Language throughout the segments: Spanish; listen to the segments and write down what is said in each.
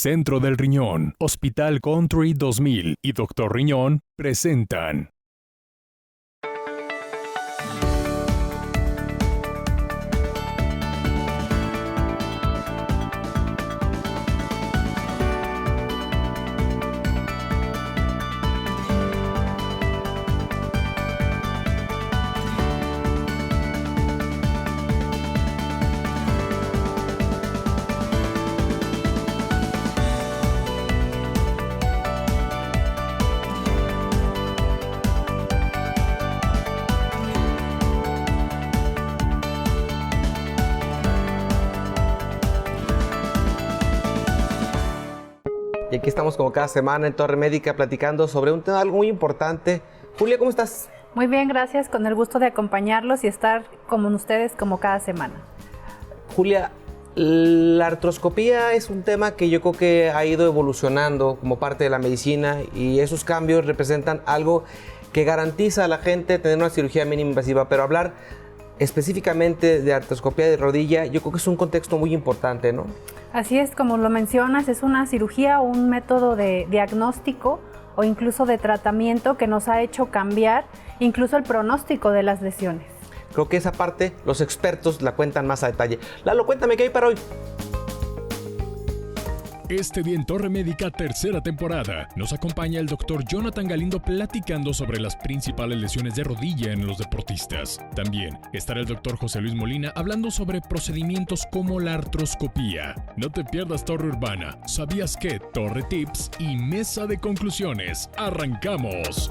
Centro del Riñón, Hospital Country 2000 y Dr. Riñón presentan. Y aquí estamos como cada semana en Torre Médica platicando sobre un tema algo muy importante. Julia, ¿cómo estás? Muy bien, gracias. Con el gusto de acompañarlos y estar con ustedes como cada semana. Julia, la artroscopía es un tema que yo creo que ha ido evolucionando como parte de la medicina y esos cambios representan algo que garantiza a la gente tener una cirugía mínima invasiva, pero hablar específicamente de artroscopía de rodilla, yo creo que es un contexto muy importante, ¿no? Así es, como lo mencionas, es una cirugía o un método de diagnóstico o incluso de tratamiento que nos ha hecho cambiar incluso el pronóstico de las lesiones. Creo que esa parte los expertos la cuentan más a detalle. Lalo, cuéntame qué hay para hoy. Este día en Torre Médica, tercera temporada, nos acompaña el Dr. Jonathan Galindo platicando sobre las principales lesiones de rodilla en los deportistas. También estará el Dr. José Luis Molina hablando sobre procedimientos como la artroscopía. No te pierdas Torre Urbana, ¿sabías qué? Torre Tips y Mesa de Conclusiones. ¡Arrancamos!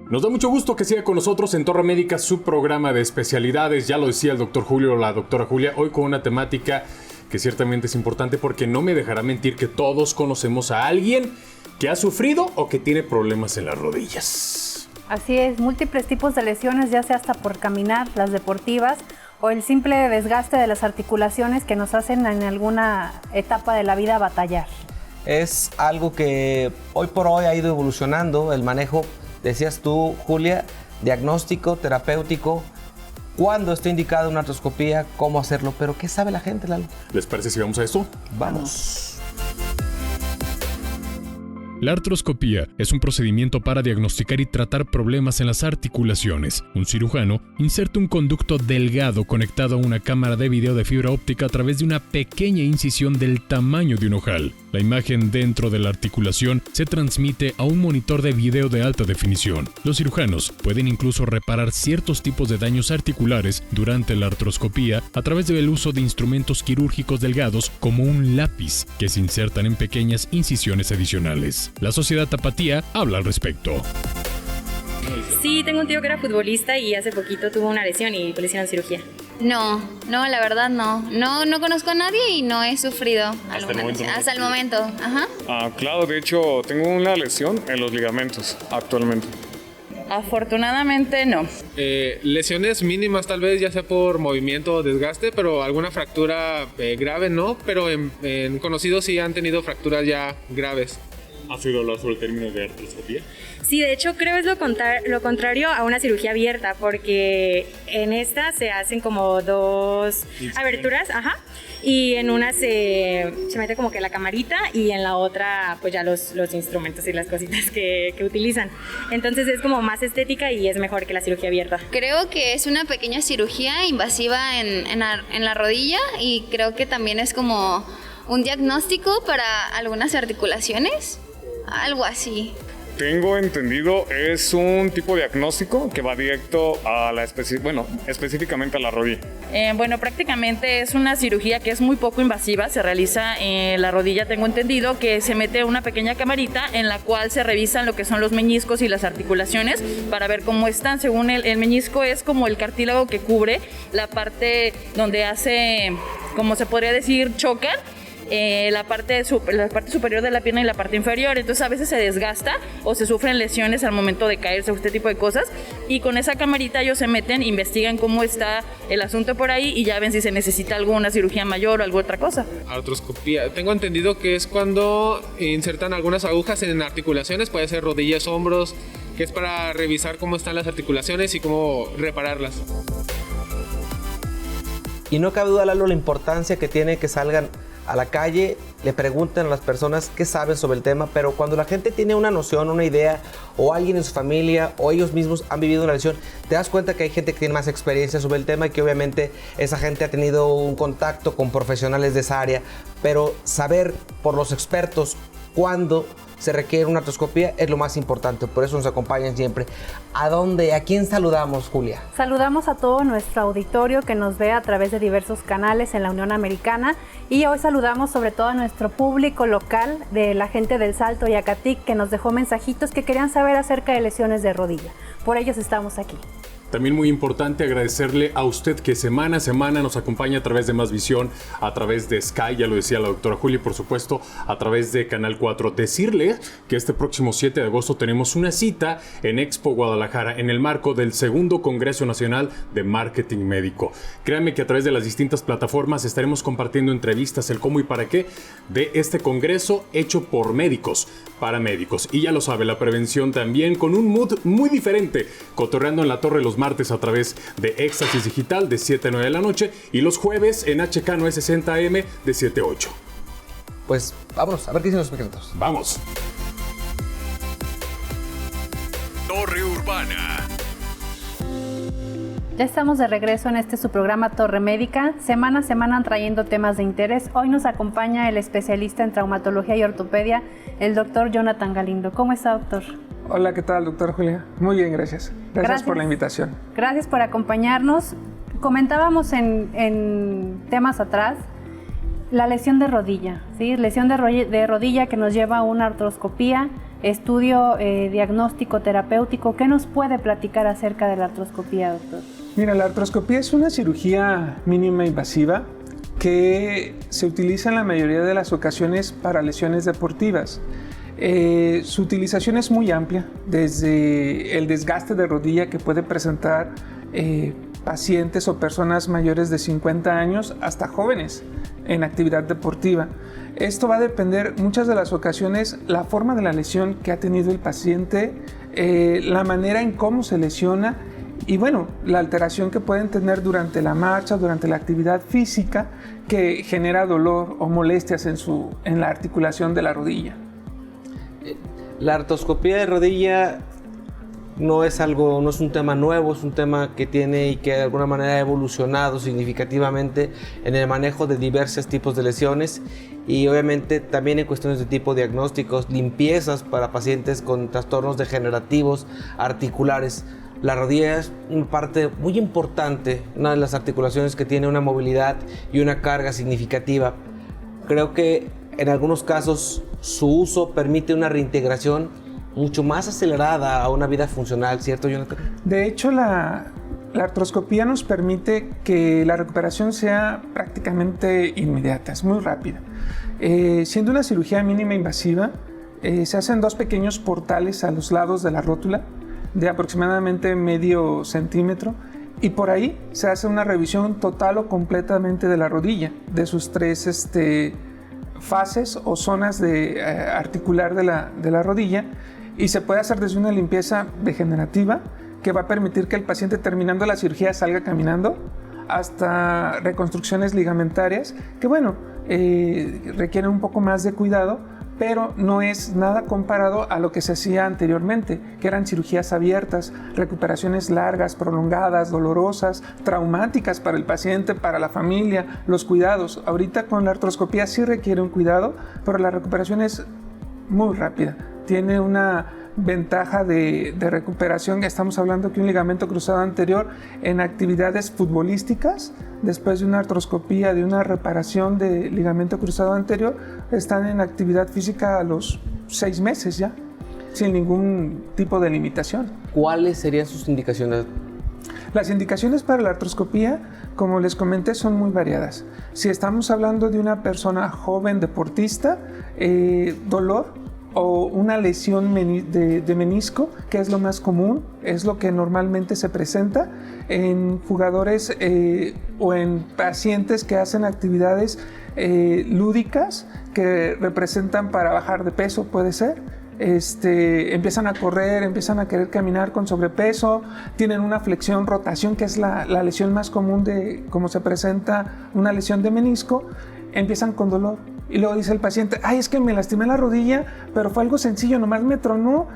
Nos da mucho gusto que siga con nosotros en Torre Médica, su programa de especialidades. Ya lo decía el doctor Julio o la doctora Julia, hoy con una temática que ciertamente es importante porque no me dejará mentir que todos conocemos a alguien que ha sufrido o que tiene problemas en las rodillas. Así es, múltiples tipos de lesiones, ya sea hasta por caminar, las deportivas, o el simple desgaste de las articulaciones que nos hacen en alguna etapa de la vida batallar. Es algo que hoy por hoy ha ido evolucionando, el manejo. Decías tú, Julia, diagnóstico, terapéutico, cuándo está indicada una artroscopía, cómo hacerlo, pero ¿qué sabe la gente, Lalo? ¿Les parece si vamos a esto? Vamos. La artroscopía es un procedimiento para diagnosticar y tratar problemas en las articulaciones. Un cirujano inserta un conducto delgado conectado a una cámara de video de fibra óptica a través de una pequeña incisión del tamaño de un ojal. La imagen dentro de la articulación se transmite a un monitor de video de alta definición. Los cirujanos pueden incluso reparar ciertos tipos de daños articulares durante la artroscopía a través del uso de instrumentos quirúrgicos delgados como un lápiz que se insertan en pequeñas incisiones adicionales. La Sociedad Tapatía habla al respecto. Sí, tengo un tío que era futbolista y hace poquito tuvo una lesión y le hicieron cirugía. No, la verdad no. No conozco a nadie y no he sufrido hasta el momento. Ajá. Claro, de hecho tengo una lesión en los ligamentos actualmente. Afortunadamente no. Lesiones mínimas tal vez, ya sea por movimiento o desgaste, pero alguna fractura grave no, pero en conocidos sí han tenido fracturas ya graves. ¿Has oído hablar sobre el término de artroscopía? Sí, de hecho creo es lo contrario a una cirugía abierta, porque en esta se hacen como dos aberturas, y en una se mete como que la camarita y en la otra pues ya los instrumentos y las cositas que utilizan. Entonces es como más estética y es mejor que la cirugía abierta. Creo que es una pequeña cirugía invasiva en la rodilla y creo que también es como un diagnóstico para algunas articulaciones. Algo así. Tengo entendido, es un tipo de diagnóstico que va directo a específicamente a la rodilla. Bueno, prácticamente es una cirugía que es muy poco invasiva, se realiza en la rodilla, tengo entendido, que se mete una pequeña camarita en la cual se revisan lo que son los meñiscos y las articulaciones para ver cómo están. Según el meñisco es como el cartílago que cubre la parte donde hace, como se podría decir, chocan. La parte superior de la pierna y la parte inferior, entonces a veces se desgasta o se sufren lesiones al momento de caerse o este tipo de cosas, y con esa camarita ellos se meten, investigan cómo está el asunto por ahí y ya ven si se necesita alguna cirugía mayor o alguna otra cosa. Artroscopía, tengo entendido que es cuando insertan algunas agujas en articulaciones, puede ser rodillas, hombros, que es para revisar cómo están las articulaciones y cómo repararlas. Y no cabe duda, Lalo, la importancia que tiene que salgan a la calle, le pregunten a las personas qué saben sobre el tema, pero cuando la gente tiene una noción, una idea, o alguien en su familia, o ellos mismos han vivido una lesión, te das cuenta que hay gente que tiene más experiencia sobre el tema y que obviamente esa gente ha tenido un contacto con profesionales de esa área, pero saber por los expertos cuándo se requiere una artroscopía es lo más importante, por eso nos acompañan siempre. ¿A quién saludamos, Julia? Saludamos a todo nuestro auditorio que nos ve a través de diversos canales en la Unión Americana, y hoy saludamos sobre todo a nuestro público local de la gente del Salto y Acatic, que nos dejó mensajitos que querían saber acerca de lesiones de rodilla. Por ellos estamos aquí. También muy importante agradecerle a usted que semana a semana nos acompaña a través de Más Visión, a través de Sky, ya lo decía la doctora Julia, y por supuesto a través de Canal 4. Decirle que este próximo 7 de agosto tenemos una cita en Expo Guadalajara en el marco del segundo Congreso Nacional de Marketing Médico. Créanme que a través de las distintas plataformas estaremos compartiendo entrevistas, el cómo y para qué de este congreso hecho por médicos, para médicos. Y ya lo sabe, la prevención también con un mood muy diferente, cotorreando en la Torre los martes a través de Éxtasis Digital de 7 a 9 de la noche y los jueves en HK 960 AM de 7 a 8. Pues vámonos a ver qué dicen los expertos. Vamos. Torre Urbana. Ya estamos de regreso en su programa Torre Médica, semana a semana trayendo temas de interés. Hoy nos acompaña el especialista en traumatología y ortopedia, el doctor Jonathan Galindo. ¿Cómo está, doctor? Hola, ¿qué tal, doctora Julia? Muy bien, gracias. Gracias por la invitación. Gracias por acompañarnos. Comentábamos en temas atrás la lesión de rodilla, ¿sí? Lesión de rodilla que nos lleva a una artroscopía, estudio diagnóstico terapéutico. ¿Qué nos puede platicar acerca de la artroscopía, doctor? Mira, la artroscopía es una cirugía mínima invasiva que se utiliza en la mayoría de las ocasiones para lesiones deportivas. Su utilización es muy amplia, desde el desgaste de rodilla que puede presentar pacientes o personas mayores de 50 años hasta jóvenes en actividad deportiva. Esto va a depender muchas de las ocasiones la forma de la lesión que ha tenido el paciente, la manera en cómo se lesiona y bueno, la alteración que pueden tener durante la marcha, durante la actividad física que genera dolor o molestias en la articulación de la rodilla. La artroscopía de rodilla no es un tema nuevo, es un tema que tiene y que de alguna manera ha evolucionado significativamente en el manejo de diversos tipos de lesiones y obviamente también en cuestiones de tipo diagnósticos, limpiezas para pacientes con trastornos degenerativos articulares. La rodilla es una parte muy importante, una de las articulaciones que tiene una movilidad y una carga significativa. Creo que en algunos casos su uso permite una reintegración mucho más acelerada a una vida funcional, ¿cierto, Jonathan? De hecho, la artroscopía nos permite que la recuperación sea prácticamente inmediata, es muy rápida. Siendo una cirugía mínima invasiva, se hacen 2 pequeños portales a los lados de la rótula de aproximadamente medio centímetro y por ahí se hace una revisión total o completamente de la rodilla, de sus 3 fases o zonas articular de la rodilla y se puede hacer desde una limpieza degenerativa que va a permitir que el paciente terminando la cirugía salga caminando hasta reconstrucciones ligamentarias que bueno, requieren un poco más de cuidado, pero no es nada comparado a lo que se hacía anteriormente, que eran cirugías abiertas, recuperaciones largas, prolongadas, dolorosas, traumáticas para el paciente, para la familia, los cuidados. Ahorita con la artroscopía sí requiere un cuidado, pero la recuperación es muy rápida. Tiene una ventaja de recuperación. Estamos hablando que un ligamento cruzado anterior en actividades futbolísticas, después de una artroscopía, de una reparación de ligamento cruzado anterior, están en actividad física a los 6 meses ya, sin ningún tipo de limitación. ¿Cuáles serían sus indicaciones? Las indicaciones para la artroscopía, como les comenté, son muy variadas. Si estamos hablando de una persona joven deportista, dolor o una lesión de menisco, que es lo más común, es lo que normalmente se presenta en jugadores o en pacientes que hacen actividades lúdicas que representan para bajar de peso, puede ser, empiezan a correr, empiezan a querer caminar con sobrepeso, tienen una flexión, rotación, que es la lesión más común de cómo se presenta una lesión de menisco, empiezan con dolor. Y luego dice el paciente, ay, es que me lastimé la rodilla, pero fue algo sencillo, nomás me tronó,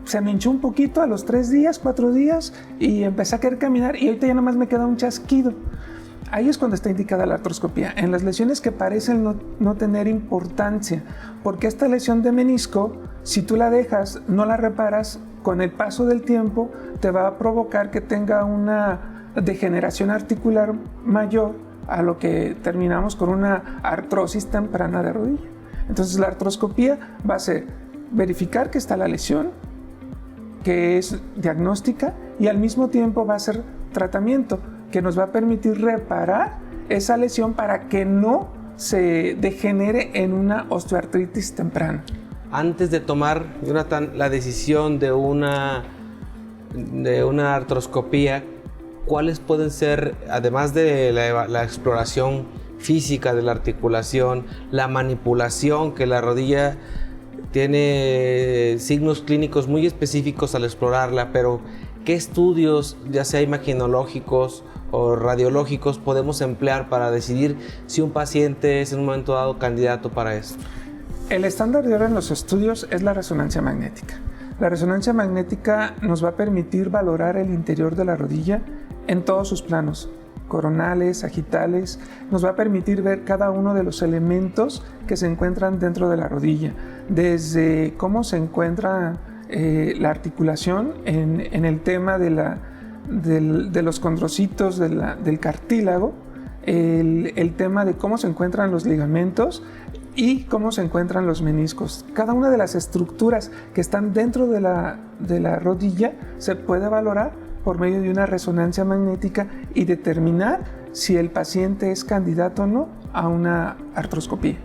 se me hinchó un poquito a los 3 días, 4 días, y empecé a querer caminar, y ahorita ya nomás me queda un chasquido. Ahí es cuando está indicada la artroscopía, en las lesiones que parecen no tener importancia, porque esta lesión de menisco, si tú la dejas, no la reparas, con el paso del tiempo te va a provocar que tenga una degeneración articular mayor, a lo que terminamos con una artrosis temprana de rodilla. Entonces la artroscopía va a ser verificar que está la lesión, que es diagnóstica, y al mismo tiempo va a ser tratamiento, que nos va a permitir reparar esa lesión para que no se degenere en una osteoartritis temprana. Antes de tomar, Jonathan, la decisión de una artroscopía, ¿cuáles pueden ser, además de la exploración física de la articulación, la manipulación, que la rodilla tiene signos clínicos muy específicos al explorarla, pero qué estudios, ya sea imagenológicos o radiológicos, podemos emplear para decidir si un paciente es en un momento dado candidato para esto? El estándar de ahora en los estudios es la resonancia magnética. La resonancia magnética nos va a permitir valorar el interior de la rodilla en todos sus planos, coronales, sagitales. Nos va a permitir ver cada uno de los elementos que se encuentran dentro de la rodilla, desde cómo se encuentra la articulación en el tema de los condrocitos del cartílago, el tema de cómo se encuentran los ligamentos y cómo se encuentran los meniscos. Cada una de las estructuras que están dentro de la rodilla se puede valorar por medio de una resonancia magnética y determinar si el paciente es candidato o no a una artroscopía.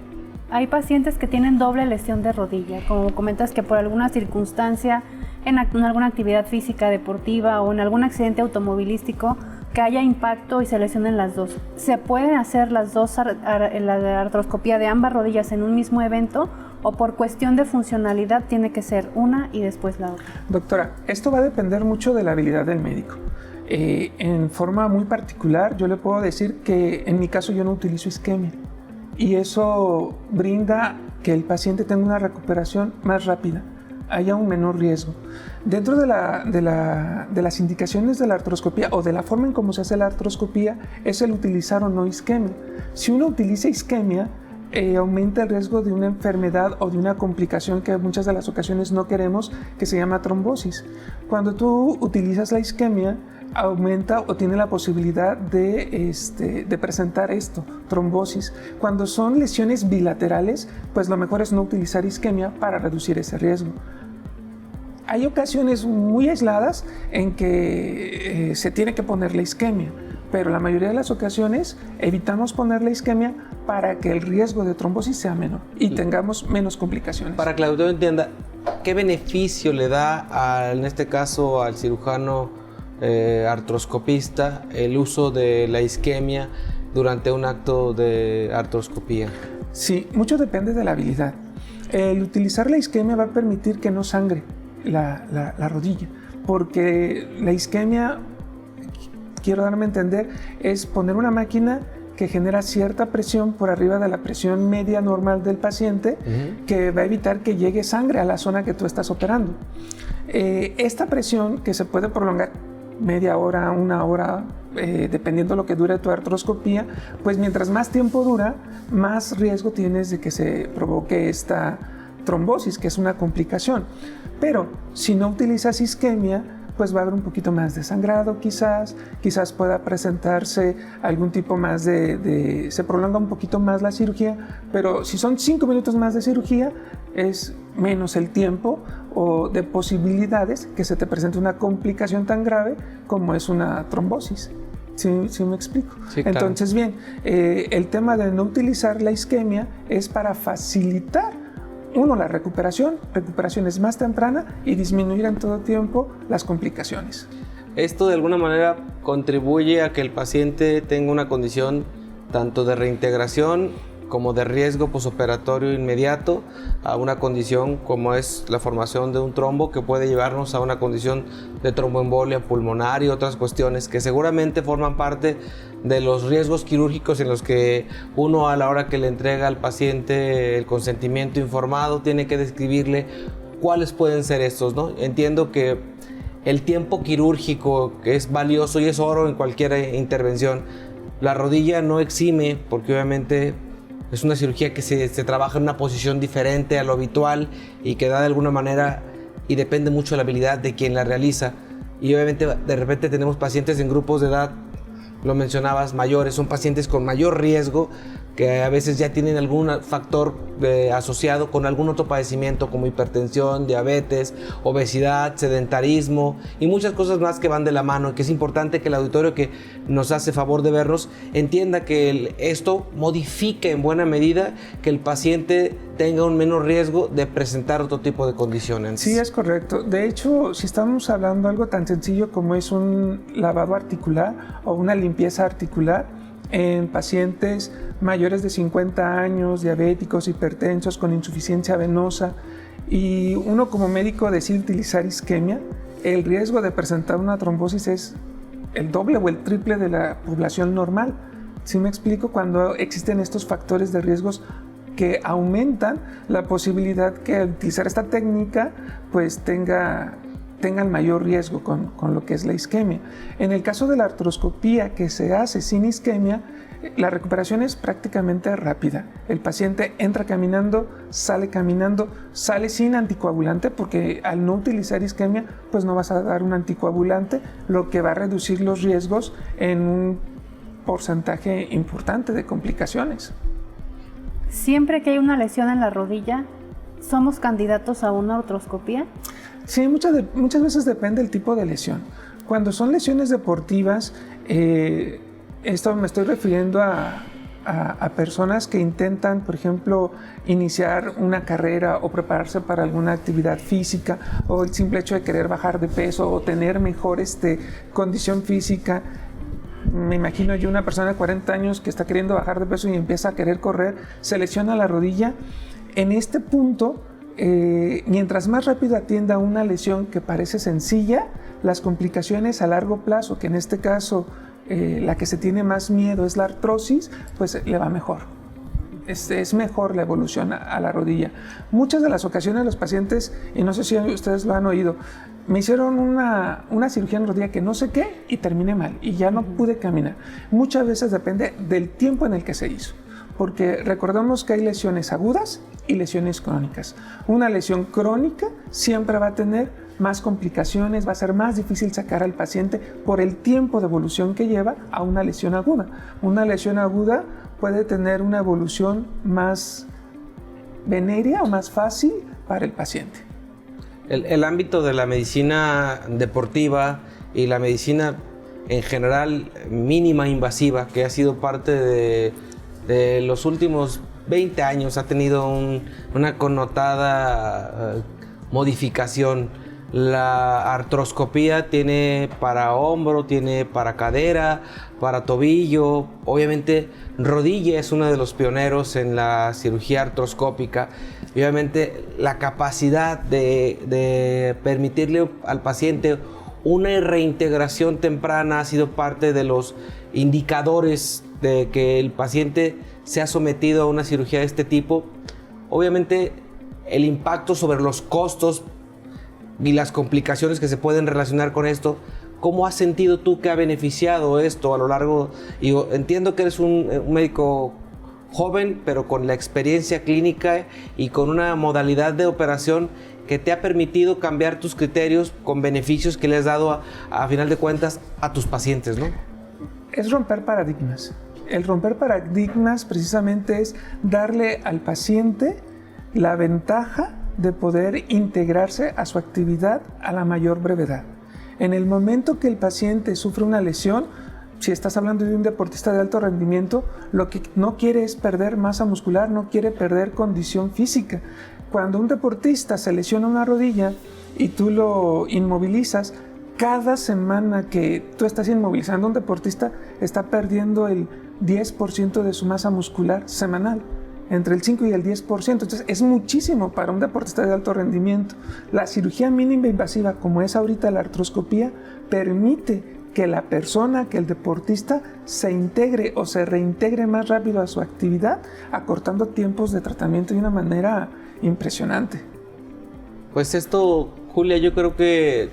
Hay pacientes que tienen doble lesión de rodilla, como comentas, que por alguna circunstancia, en alguna actividad física deportiva o en algún accidente automovilístico, que haya impacto y se lesionen las dos. ¿Se pueden hacer las dos, la artroscopía de ambas rodillas en un mismo evento, o por cuestión de funcionalidad tiene que ser una y después la otra? Doctora, esto va a depender mucho de la habilidad del médico. En forma muy particular, yo le puedo decir que en mi caso yo no utilizo isquemia, y eso brinda que el paciente tenga una recuperación más rápida, haya un menor riesgo. Dentro de las indicaciones de la artroscopía, o de la forma en cómo se hace la artroscopía, es el utilizar o no isquemia. Si uno utiliza isquemia, aumenta el riesgo de una enfermedad o de una complicación que en muchas de las ocasiones no queremos, que se llama trombosis. Cuando tú utilizas la isquemia, aumenta o tiene la posibilidad de presentar esto, trombosis. Cuando son lesiones bilaterales, pues lo mejor es no utilizar isquemia para reducir ese riesgo. Hay ocasiones muy aisladas en que se tiene que poner la isquemia, pero la mayoría de las ocasiones evitamos poner la isquemia para que el riesgo de trombosis sea menor y tengamos menos complicaciones. Para que la doctora entienda, ¿qué beneficio le da, en este caso, al cirujano artroscopista el uso de la isquemia durante un acto de artroscopía? Sí, mucho depende de la habilidad. El utilizar la isquemia va a permitir que no sangre la rodilla, porque la isquemia, quiero darme a entender, es poner una máquina que genera cierta presión por arriba de la presión media normal del paciente, que va a evitar que llegue sangre a la zona que tú estás operando. Esta presión, que se puede prolongar media hora, una hora, dependiendo de lo que dure tu artroscopía, pues mientras más tiempo dura, más riesgo tienes de que se provoque esta trombosis, que es una complicación. Pero si no utilizas isquemia, pues va a haber un poquito más de sangrado, quizás pueda presentarse algún tipo más se prolonga un poquito más la cirugía, pero si son 5 minutos más de cirugía, es menos el tiempo o de posibilidades que se te presente una complicación tan grave como es una trombosis. ¿Sí me explico? Sí, claro. Entonces, bien, el tema de no utilizar la isquemia es para facilitar la recuperación es más temprana y disminuir en todo tiempo las complicaciones. Esto de alguna manera contribuye a que el paciente tenga una condición tanto de reintegración como de riesgo posoperatorio inmediato a una condición como es la formación de un trombo que puede llevarnos a una condición de tromboembolia pulmonar y otras cuestiones que seguramente forman parte de los riesgos quirúrgicos en los que uno, a la hora que le entrega al paciente el consentimiento informado, tiene que describirle cuáles pueden ser estos, ¿no? Entiendo que el tiempo quirúrgico es valioso y es oro en cualquier intervención. La rodilla no exime, porque obviamente es una cirugía que se trabaja en una posición diferente a lo habitual y que da de alguna manera y depende mucho de la habilidad de quien la realiza. Y obviamente de repente tenemos pacientes en grupos de edad, lo mencionabas, mayores, son pacientes con mayor riesgo que a veces ya tienen algún factor asociado con algún otro padecimiento como hipertensión, diabetes, obesidad, sedentarismo y muchas cosas más que van de la mano, y que es importante que el auditorio que nos hace favor de vernos entienda que esto modifica en buena medida que el paciente tenga un menor riesgo de presentar otro tipo de condiciones. Sí, es correcto. De hecho, si estamos hablando de algo tan sencillo como es un lavado articular o una limpieza articular, en pacientes mayores de 50 años, diabéticos, hipertensos, con insuficiencia venosa, y uno como médico decide utilizar isquemia, el riesgo de presentar una trombosis es el doble o el triple de la población normal. ¿Sí me explico? Cuando existen estos factores de riesgos que aumentan la posibilidad que al utilizar esta técnica pues tengan mayor riesgo con lo que es la isquemia. En el caso de la artroscopía que se hace sin isquemia, la recuperación es prácticamente rápida. El paciente entra caminando, sale sin anticoagulante, porque al no utilizar isquemia pues no vas a dar un anticoagulante, lo que va a reducir los riesgos en un porcentaje importante de complicaciones. Siempre que hay una lesión en la rodilla, ¿somos candidatos a una artroscopía? Sí, muchas veces depende del tipo de lesión. Cuando son lesiones deportivas, esto me estoy refiriendo a personas que intentan, por ejemplo, iniciar una carrera o prepararse para alguna actividad física, o el simple hecho de querer bajar de peso o tener mejor condición física. Me imagino yo una persona de 40 años que está queriendo bajar de peso y empieza a querer correr, se lesiona la rodilla. En este punto, mientras más rápido atienda una lesión que parece sencilla, las complicaciones a largo plazo, que en este caso la que se tiene más miedo es la artrosis, pues le va mejor. Es mejor la evolución a la rodilla. Muchas de las ocasiones los pacientes, y no sé si ustedes lo han oído, me hicieron una cirugía en rodilla que no sé qué y terminé mal y ya no pude caminar. Muchas veces depende del tiempo en el que se hizo, porque recordemos que hay lesiones agudas y lesiones crónicas. Una lesión crónica siempre va a tener más complicaciones, va a ser más difícil sacar al paciente por el tiempo de evolución que lleva a una lesión aguda. Una lesión aguda puede tener una evolución más venérea o más fácil para el paciente. El ámbito de la medicina deportiva y la medicina en general mínima invasiva, que ha sido parte de los últimos 20 años, ha tenido una connotada modificación. La artroscopía tiene para hombro, tiene para cadera, para tobillo. Obviamente rodilla es uno de los pioneros en la cirugía artroscópica. Y obviamente la capacidad de permitirle al paciente una reintegración temprana ha sido parte de los indicadores de que el paciente sea sometido a una cirugía de este tipo. Obviamente el impacto sobre los costos y las complicaciones que se pueden relacionar con esto. ¿Cómo has sentido tú que ha beneficiado esto a lo largo? Y entiendo que eres un médico joven, pero con la experiencia clínica y con una modalidad de operación que te ha permitido cambiar tus criterios con beneficios que le has dado a final de cuentas a tus pacientes, ¿no? Es romper paradigmas. El romper paradigmas precisamente es darle al paciente la ventaja de poder integrarse a su actividad a la mayor brevedad. En el momento que el paciente sufre una lesión, si estás hablando de un deportista de alto rendimiento, lo que no quiere es perder masa muscular, no quiere perder condición física. Cuando un deportista se lesiona una rodilla y tú lo inmovilizas, cada semana que tú estás inmovilizando a un deportista está perdiendo el 10% de su masa muscular semanal. entre el 5 y el 10%. Entonces es muchísimo para un deportista de alto rendimiento. La cirugía mínima invasiva, como es ahorita la artroscopía, permite que la persona, que el deportista se integre o se reintegre más rápido a su actividad, acortando tiempos de tratamiento de una manera impresionante. Pues esto, Julia, yo creo que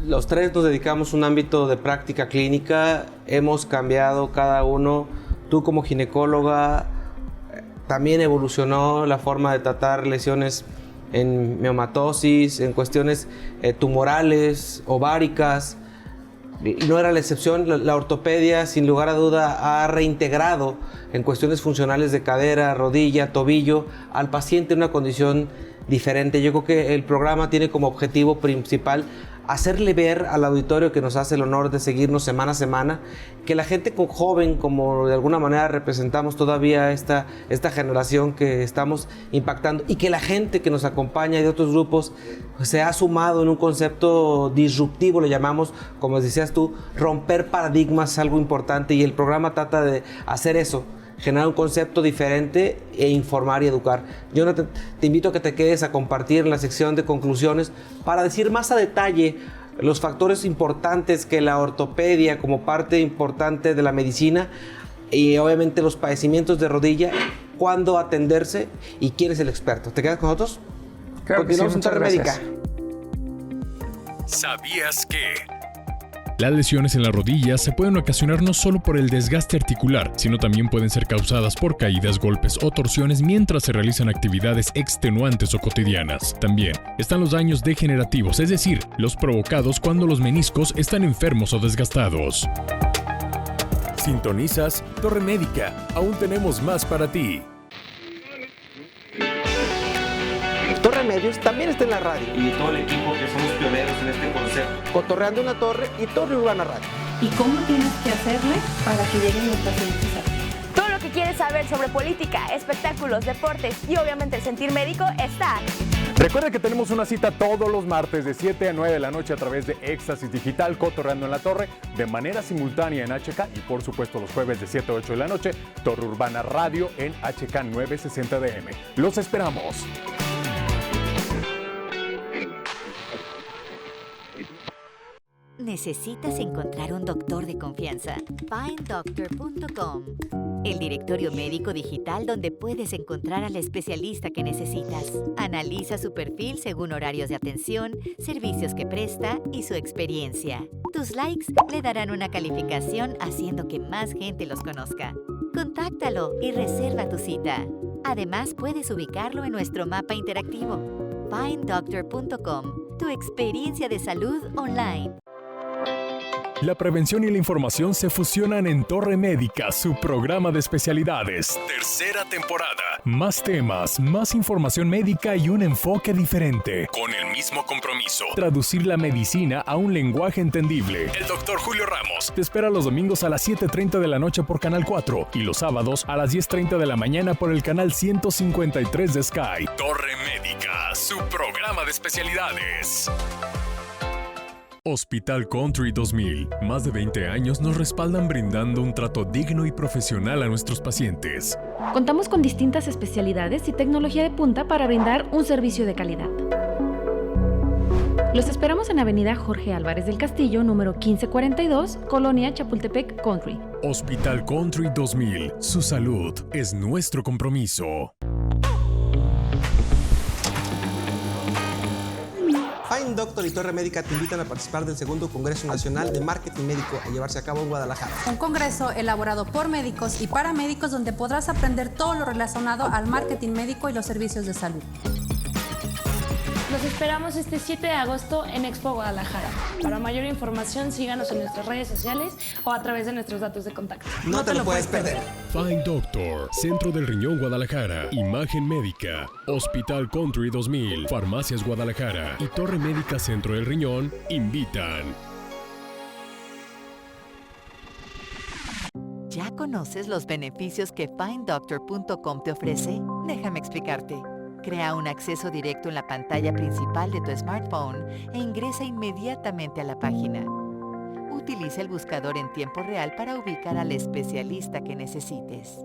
los tres nos dedicamos a un ámbito de práctica clínica, hemos cambiado cada uno. Tú como ginecóloga también evolucionó la forma de tratar lesiones en miomatosis, en cuestiones tumorales, ováricas. Y no era la excepción, la ortopedia sin lugar a duda ha reintegrado en cuestiones funcionales de cadera, rodilla, tobillo al paciente en una condición diferente. Yo creo que el programa tiene como objetivo principal hacerle ver al auditorio que nos hace el honor de seguirnos semana a semana, que la gente joven, como de alguna manera representamos todavía esta generación que estamos impactando, y que la gente que nos acompaña de otros grupos pues, se ha sumado en un concepto disruptivo, le llamamos, como decías tú, romper paradigmas es algo importante, y el programa trata de hacer eso, generar un concepto diferente e informar y educar. Jonathan, te invito a que te quedes a compartir en la sección de conclusiones para decir más a detalle los factores importantes que la ortopedia como parte importante de la medicina y obviamente los padecimientos de rodilla, cuándo atenderse y quién es el experto. ¿Te quedas con nosotros? Claro que sí, Continuamos en Torre Médica. ¿Sabías que? Las lesiones en la rodilla se pueden ocasionar no solo por el desgaste articular, sino también pueden ser causadas por caídas, golpes o torsiones mientras se realizan actividades extenuantes o cotidianas. También están los daños degenerativos, es decir, los provocados cuando los meniscos están enfermos o desgastados. Sintonizas Torre Médica. Aún tenemos más para ti. Torre Medios también está en la radio y todo el equipo que somos pioneros en este concepto. Cotorreando en la Torre y Torre Urbana Radio. ¿Y cómo tienes que hacerle para que lleguen los pacientes a ti? Todo lo que quieres saber sobre política, espectáculos, deportes y obviamente el sentir médico está aquí. Recuerda que tenemos una cita todos los martes de 7 a 9 de la noche a través de Éxtasis Digital, Cotorreando en la Torre, de manera simultánea en HK y por supuesto los jueves de 7 a 8 de la noche, Torre Urbana Radio en HK 960 DM. ¡Los esperamos! ¿Necesitas encontrar un doctor de confianza? FindDoctor.com, el directorio médico digital donde puedes encontrar al especialista que necesitas. Analiza su perfil según horarios de atención, servicios que presta y su experiencia. Tus likes le darán una calificación haciendo que más gente los conozca. Contáctalo y reserva tu cita. Además, puedes ubicarlo en nuestro mapa interactivo. FindDoctor.com, tu experiencia de salud online. La prevención y la información se fusionan en Torre Médica, su programa de especialidades. Tercera temporada. Más temas, más información médica y un enfoque diferente. Con el mismo compromiso. Traducir la medicina a un lenguaje entendible. El doctor Julio Ramos te espera los domingos a las 7:30 de la noche por Canal 4 y los sábados a las 10:30 de la mañana por el canal 153 de Sky. Torre Médica, su programa de especialidades. Hospital Country 2000. Más de 20 años nos respaldan brindando un trato digno y profesional a nuestros pacientes. Contamos con distintas especialidades y tecnología de punta para brindar un servicio de calidad. Los esperamos en Avenida Jorge Álvarez del Castillo, número 1542, Colonia Chapultepec Country. Hospital Country 2000. Su salud es nuestro compromiso. FindDoctor y Torre Médica te invitan a participar del segundo Congreso Nacional de Marketing Médico a llevarse a cabo en Guadalajara. Un congreso elaborado por médicos y paramédicos donde podrás aprender todo lo relacionado al marketing médico y los servicios de salud. Los esperamos este 7 de agosto en Expo Guadalajara. Para mayor información, síganos en nuestras redes sociales o a través de nuestros datos de contacto. No te lo puedes perder. FindDoctor, Centro del Riñón Guadalajara, Imagen Médica, Hospital Country 2000, Farmacias Guadalajara y Torre Médica Centro del Riñón invitan. ¿Ya conoces los beneficios que FindDoctor.com te ofrece? Déjame explicarte. Crea un acceso directo en la pantalla principal de tu smartphone e ingresa inmediatamente a la página. Utiliza el buscador en tiempo real para ubicar al especialista que necesites.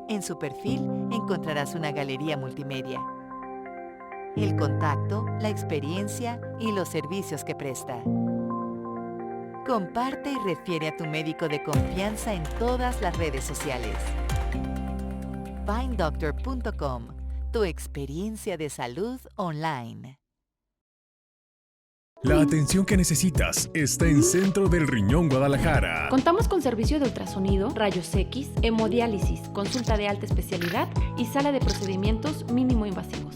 En su perfil encontrarás una galería multimedia. El contacto, la experiencia y los servicios que presta. Comparte y refiere a tu médico de confianza en todas las redes sociales. FindDoctor.com, tu experiencia de salud online. La atención que necesitas está en Centro del Riñón Guadalajara. Contamos con servicio de ultrasonido, rayos X, hemodiálisis, consulta de alta especialidad y sala de procedimientos mínimo invasivos.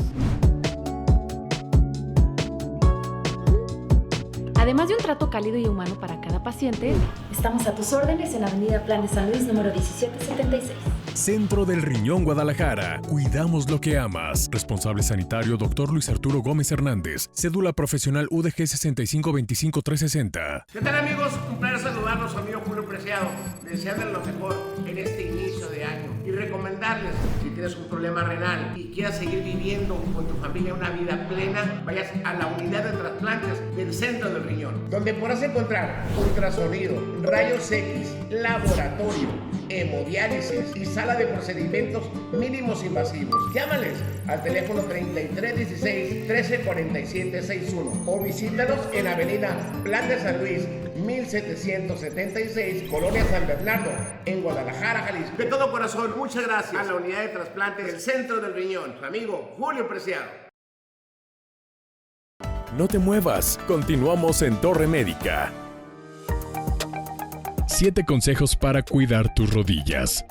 Además de un trato cálido y humano para cada paciente, estamos a tus órdenes en Avenida Plan de San Luis, número 1776. Centro del Riñón Guadalajara. Cuidamos lo que amas. Responsable sanitario Dr. Luis Arturo Gómez Hernández. Cédula profesional UDG 6525360. ¿Qué tal, amigos? Un placer saludarlos, amigo Julio Preciado. Desearles lo mejor en este inicio de año y recomendarles, si tienes un problema renal y quieras seguir viviendo con tu familia una vida plena, vayas a la unidad de trasplantes del Centro del Riñón, donde podrás encontrar ultrasonido, rayos X, laboratorio, hemodiálisis y sala de procedimientos mínimos invasivos. Llámales al teléfono 3316-134761 o visítalos en Avenida Plan de San Luis 1776, Colonia San Bernardo, en Guadalajara, Jalisco. De todo corazón, muchas gracias a la unidad de trasplante del Centro del Riñón, su amigo Julio Preciado. No te muevas, continuamos en Torre Médica. 7 consejos para cuidar tus rodillas.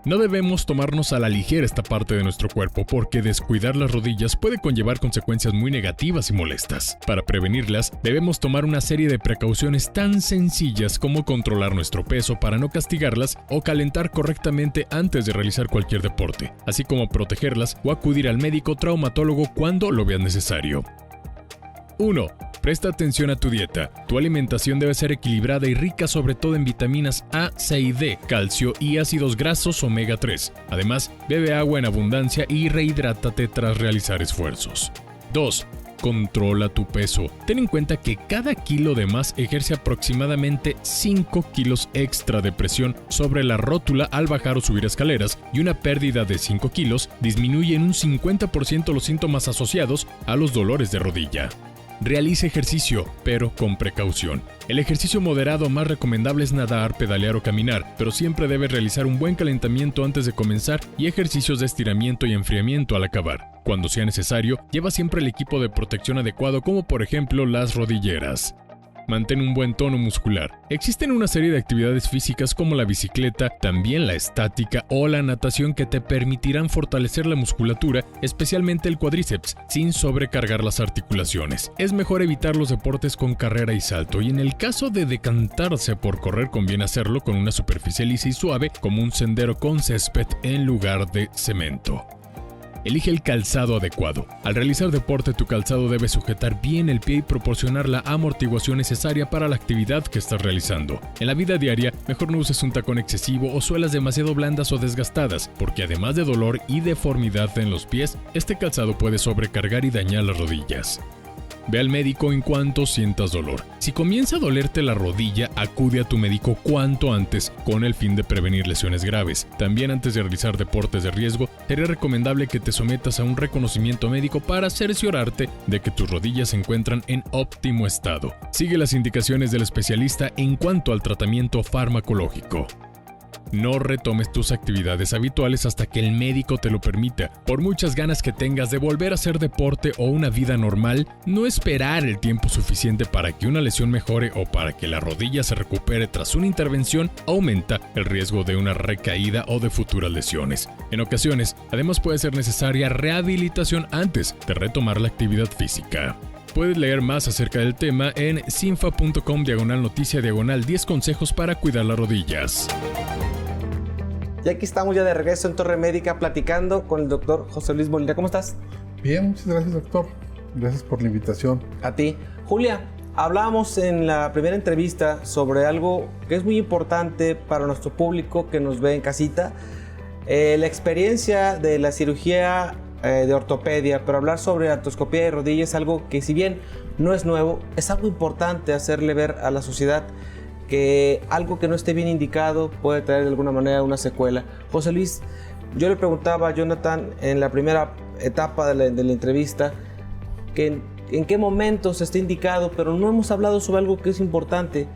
No debemos tomarnos a la ligera esta parte de nuestro cuerpo porque descuidar las rodillas puede conllevar consecuencias muy negativas y molestas. Para prevenirlas, debemos tomar una serie de precauciones tan sencillas como controlar nuestro peso para no castigarlas o calentar correctamente antes de realizar cualquier deporte, así como protegerlas o acudir al médico traumatólogo cuando lo veas necesario. 1. Presta atención a tu dieta. Tu alimentación debe ser equilibrada y rica sobre todo en vitaminas A, C y D, calcio y ácidos grasos omega 3. Además, bebe agua en abundancia y rehidrátate tras realizar esfuerzos. 2. Controla tu peso. Ten en cuenta que cada kilo de más ejerce aproximadamente 5 kilos extra de presión sobre la rótula al bajar o subir escaleras y una pérdida de 5 kilos disminuye en un 50% los síntomas asociados a los dolores de rodilla. Realice ejercicio, pero con precaución. El ejercicio moderado más recomendable es nadar, pedalear o caminar, pero siempre debe realizar un buen calentamiento antes de comenzar y ejercicios de estiramiento y enfriamiento al acabar. Cuando sea necesario, lleva siempre el equipo de protección adecuado como por ejemplo las rodilleras. Mantén un buen tono muscular. Existen una serie de actividades físicas como la bicicleta, también la estática o la natación que te permitirán fortalecer la musculatura, especialmente el cuádriceps, sin sobrecargar las articulaciones. Es mejor evitar los deportes con carrera y salto, y en el caso de decantarse por correr conviene hacerlo con una superficie lisa y suave como un sendero con césped en lugar de cemento. Elige el calzado adecuado. Al realizar deporte, tu calzado debe sujetar bien el pie y proporcionar la amortiguación necesaria para la actividad que estás realizando. En la vida diaria, mejor no uses un tacón excesivo o suelas demasiado blandas o desgastadas, porque además de dolor y deformidad en los pies, este calzado puede sobrecargar y dañar las rodillas. Ve al médico en cuanto sientas dolor. Si comienza a dolerte la rodilla, acude a tu médico cuanto antes con el fin de prevenir lesiones graves. También antes de realizar deportes de riesgo, sería recomendable que te sometas a un reconocimiento médico para cerciorarte de que tus rodillas se encuentran en óptimo estado. Sigue las indicaciones del especialista en cuanto al tratamiento farmacológico. No retomes tus actividades habituales hasta que el médico te lo permita. Por muchas ganas que tengas de volver a hacer deporte o una vida normal, no esperar el tiempo suficiente para que una lesión mejore o para que la rodilla se recupere tras una intervención aumenta el riesgo de una recaída o de futuras lesiones. En ocasiones, además puede ser necesaria rehabilitación antes de retomar la actividad física. Puedes leer más acerca del tema en cinfa.com/noticia/10 consejos para cuidar las rodillas. Y aquí estamos ya de regreso en Torre Médica platicando con el doctor José Luis Molina. ¿Cómo estás? Bien, muchas gracias, doctor. Gracias por la invitación. A ti. Julia, hablábamos en la primera entrevista sobre algo que es muy importante para nuestro público que nos ve en casita. La experiencia de la cirugía de ortopedia, pero hablar sobre artroscopía de rodilla es algo que, si bien no es nuevo, es algo importante hacerle ver a la sociedad que algo que no esté bien indicado puede traer de alguna manera una secuela. José Luis, yo le preguntaba a Jonathan en la primera etapa de la entrevista que en qué momento se está indicado, pero no hemos hablado sobre algo que es importante.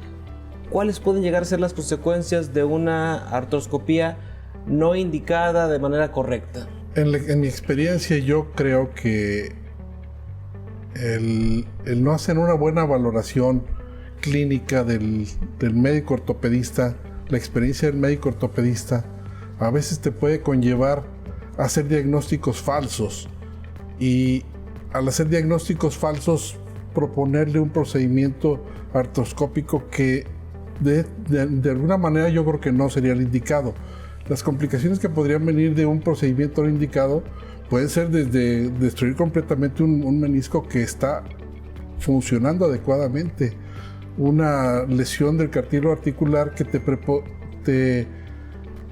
¿Cuáles pueden llegar a ser las consecuencias de una artroscopía no indicada de manera correcta? En mi experiencia, yo creo que el no hacer una buena valoración clínica del médico ortopedista, la experiencia del médico ortopedista, a veces te puede conllevar a hacer diagnósticos falsos, y al hacer diagnósticos falsos proponerle un procedimiento artroscópico que de alguna manera yo creo que no sería el indicado. Las complicaciones que podrían venir de un procedimiento no indicado pueden ser desde destruir completamente un menisco que está funcionando adecuadamente, una lesión del cartílago articular que te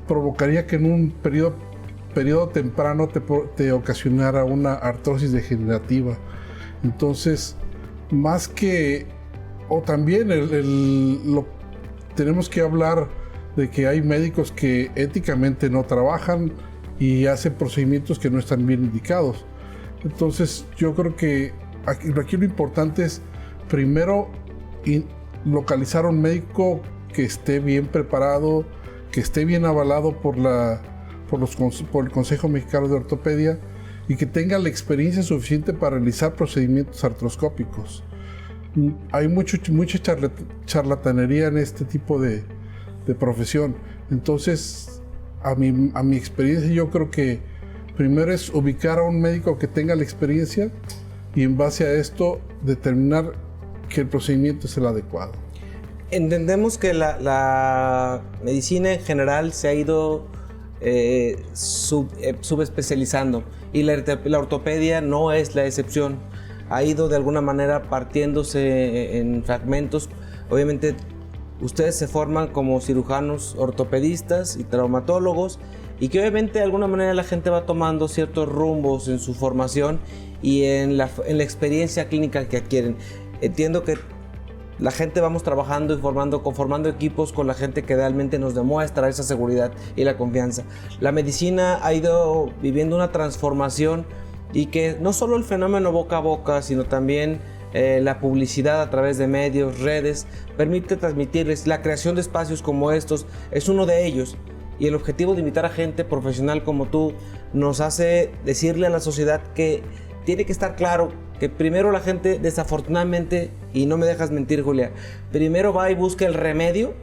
provocaría que en un periodo temprano te ocasionara una artrosis degenerativa. Entonces, más que, o también tenemos que hablar de que hay médicos que éticamente no trabajan y hacen procedimientos que no están bien indicados. Entonces, yo creo que aquí lo importante es primero localizar a un médico que esté bien preparado, que esté bien avalado por el Consejo Mexicano de Ortopedia y que tenga la experiencia suficiente para realizar procedimientos artroscópicos. Hay mucha charlatanería en este tipo de profesión. Entonces, a mi experiencia, yo creo que primero es ubicar a un médico que tenga la experiencia y en base a esto determinar que el procedimiento es el adecuado. Entendemos que la medicina en general se ha ido subespecializando y la ortopedia no es la excepción. Ha ido de alguna manera partiéndose en fragmentos. Obviamente ustedes se forman como cirujanos ortopedistas y traumatólogos y que obviamente de alguna manera la gente va tomando ciertos rumbos en su formación y en la experiencia clínica que adquieren. Entiendo que la gente vamos trabajando y conformando equipos con la gente que realmente nos demuestra esa seguridad y la confianza. La medicina ha ido viviendo una transformación y que no solo el fenómeno boca a boca, sino también la publicidad a través de medios, redes, permite transmitirles. La creación de espacios como estos es uno de ellos. Y el objetivo de invitar a gente profesional como tú nos hace decirle a la sociedad que tiene que estar claro que primero la gente, desafortunadamente, y no me dejas mentir, Julia, primero va y busca el remedio,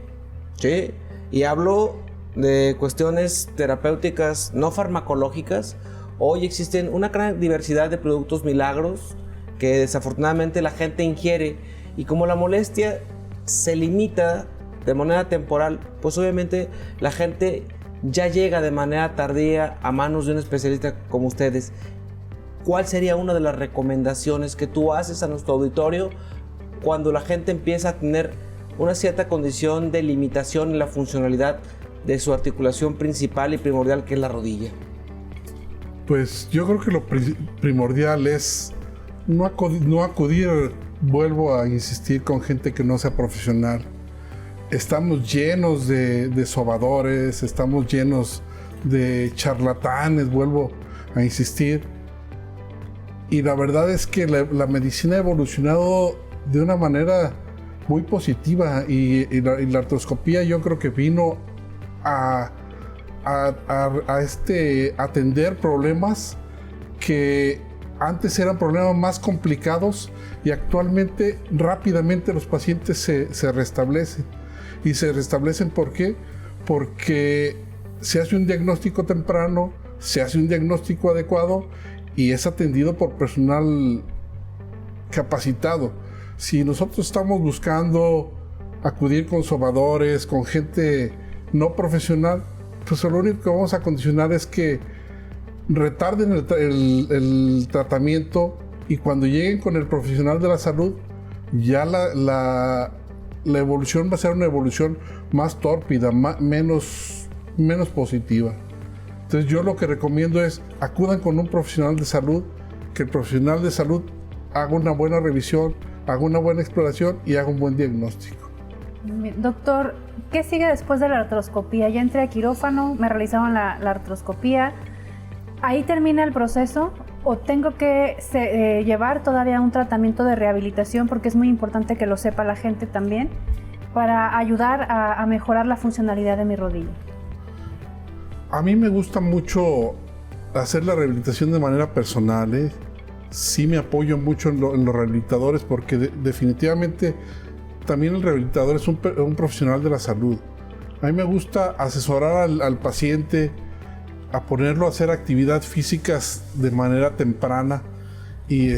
¿sí? Y hablo de cuestiones terapéuticas no farmacológicas. Hoy existen una gran diversidad de productos milagros que desafortunadamente la gente ingiere, y como la molestia se limita de manera temporal, pues obviamente la gente ya llega de manera tardía a manos de un especialista como ustedes. ¿Cuál sería una de las recomendaciones que tú haces a nuestro auditorio cuando la gente empieza a tener una cierta condición de limitación en la funcionalidad de su articulación principal y primordial, que es la rodilla? Pues yo creo que lo primordial es no acudir, vuelvo a insistir, con gente que no sea profesional. Estamos llenos de sobadores, estamos llenos de charlatanes, vuelvo a insistir. Y la verdad es que la medicina ha evolucionado de una manera muy positiva y la artroscopía yo creo que vino a atender problemas que antes eran problemas más complicados y actualmente rápidamente los pacientes se restablecen. ¿Y se restablecen por qué? Porque se hace un diagnóstico temprano, se hace un diagnóstico adecuado y es atendido por personal capacitado. Si nosotros estamos buscando acudir con sobadores, con gente no profesional, pues lo único que vamos a condicionar es que retarden el tratamiento, y cuando lleguen con el profesional de la salud, ya la evolución va a ser una evolución más tórpida, menos positiva. Entonces yo lo que recomiendo es acudan con un profesional de salud, que el profesional de salud haga una buena revisión, haga una buena exploración y haga un buen diagnóstico. Doctor, ¿qué sigue después de la artroscopía? Ya entré a quirófano, me realizaron la artroscopía. ¿Ahí termina el proceso o tengo que llevar todavía un tratamiento de rehabilitación? Porque es muy importante que lo sepa la gente también, para ayudar a mejorar la funcionalidad de mi rodilla. A mí me gusta mucho hacer la rehabilitación de manera personal, ¿eh? Sí me apoyo mucho en los rehabilitadores, porque definitivamente también el rehabilitador es un profesional de la salud. A mí me gusta asesorar al paciente, a ponerlo a hacer actividad físicas de manera temprana y